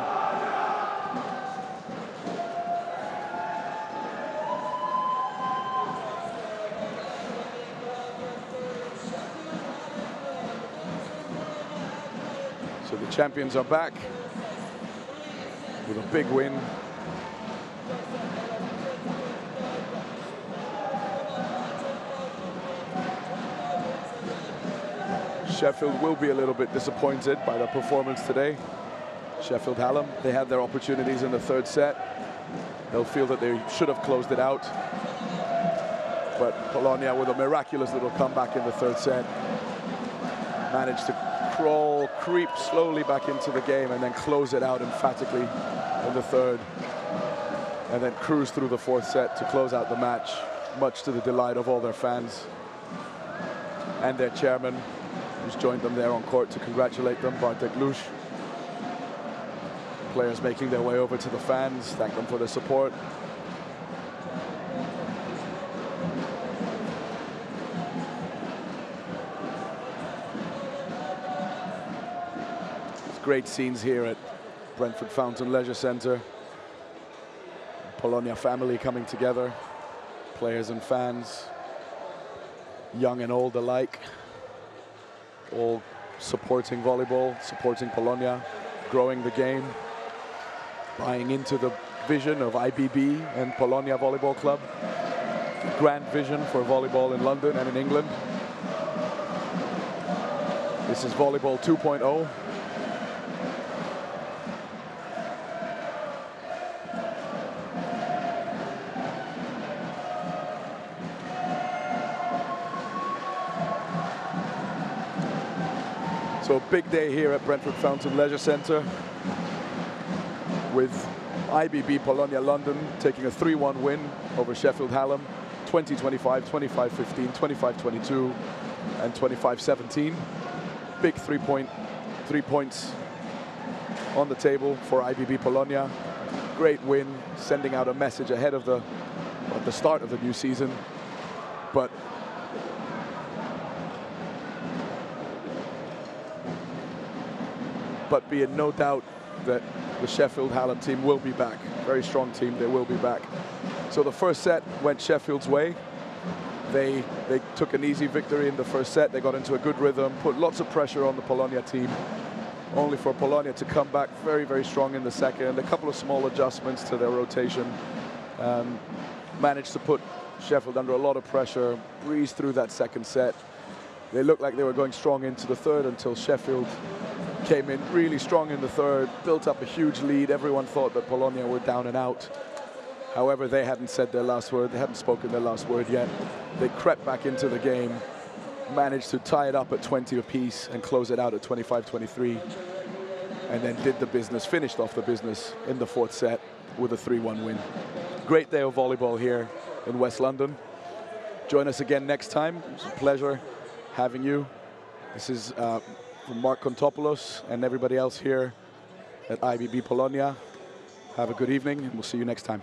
So the champions are back with a big win. Sheffield will be a little bit disappointed by their performance today. Sheffield Hallam, they had their opportunities in the third set. They'll feel that they should have closed it out. But Paulownia, with a miraculous little comeback in the third set, managed to creep slowly back into the game and then close it out emphatically in the third. And then cruise through the fourth set to close out the match, much to the delight of all their fans and their chairman, who's joined them there on court to congratulate them, Barter. Players making their way over to the fans, thank them for their support. It's great scenes here at Brentford Fountain Leisure Centre. Paulownia family coming together, players and fans, young and old alike, all supporting volleyball, supporting Paulownia, growing the game, buying into the vision of IBB and Polonia Volleyball Club. Grand vision for volleyball in London and in England. This is Volleyball 2.0. So a big day here at Brentford Fountain Leisure Centre, with IBB Polonia London taking a 3-1 win over Sheffield Hallam, 20-25, 25-15, 25-22, and 25-17. Big 3 points on the table for IBB Polonia. Great win, sending out a message ahead of the start of the new season. But be in no doubt that the Sheffield Hallam team will be back. Very strong team, they will be back. So the first set went Sheffield's way. They took an easy victory in the first set. They got into a good rhythm, put lots of pressure on the Paulownia team, only for Paulownia to come back very, very strong in the second. A couple of small adjustments to their rotation. Managed to put Sheffield under a lot of pressure, breeze through that second set. They looked like they were going strong into the third until Sheffield came in really strong in the third, built up a huge lead. Everyone thought that Paulownia were down and out. However, they hadn't said their last word. They hadn't spoken their last word yet. They crept back into the game, managed to tie it up at 20 apiece and close it out at 25-23. And then did the business, finished off the business in the fourth set with a 3-1 win. Great day of volleyball here in West London. Join us again next time. It's a pleasure having you. This is from Mark Kontopoulos and everybody else here at IBB Polonia. Have a good evening, and we'll see you next time.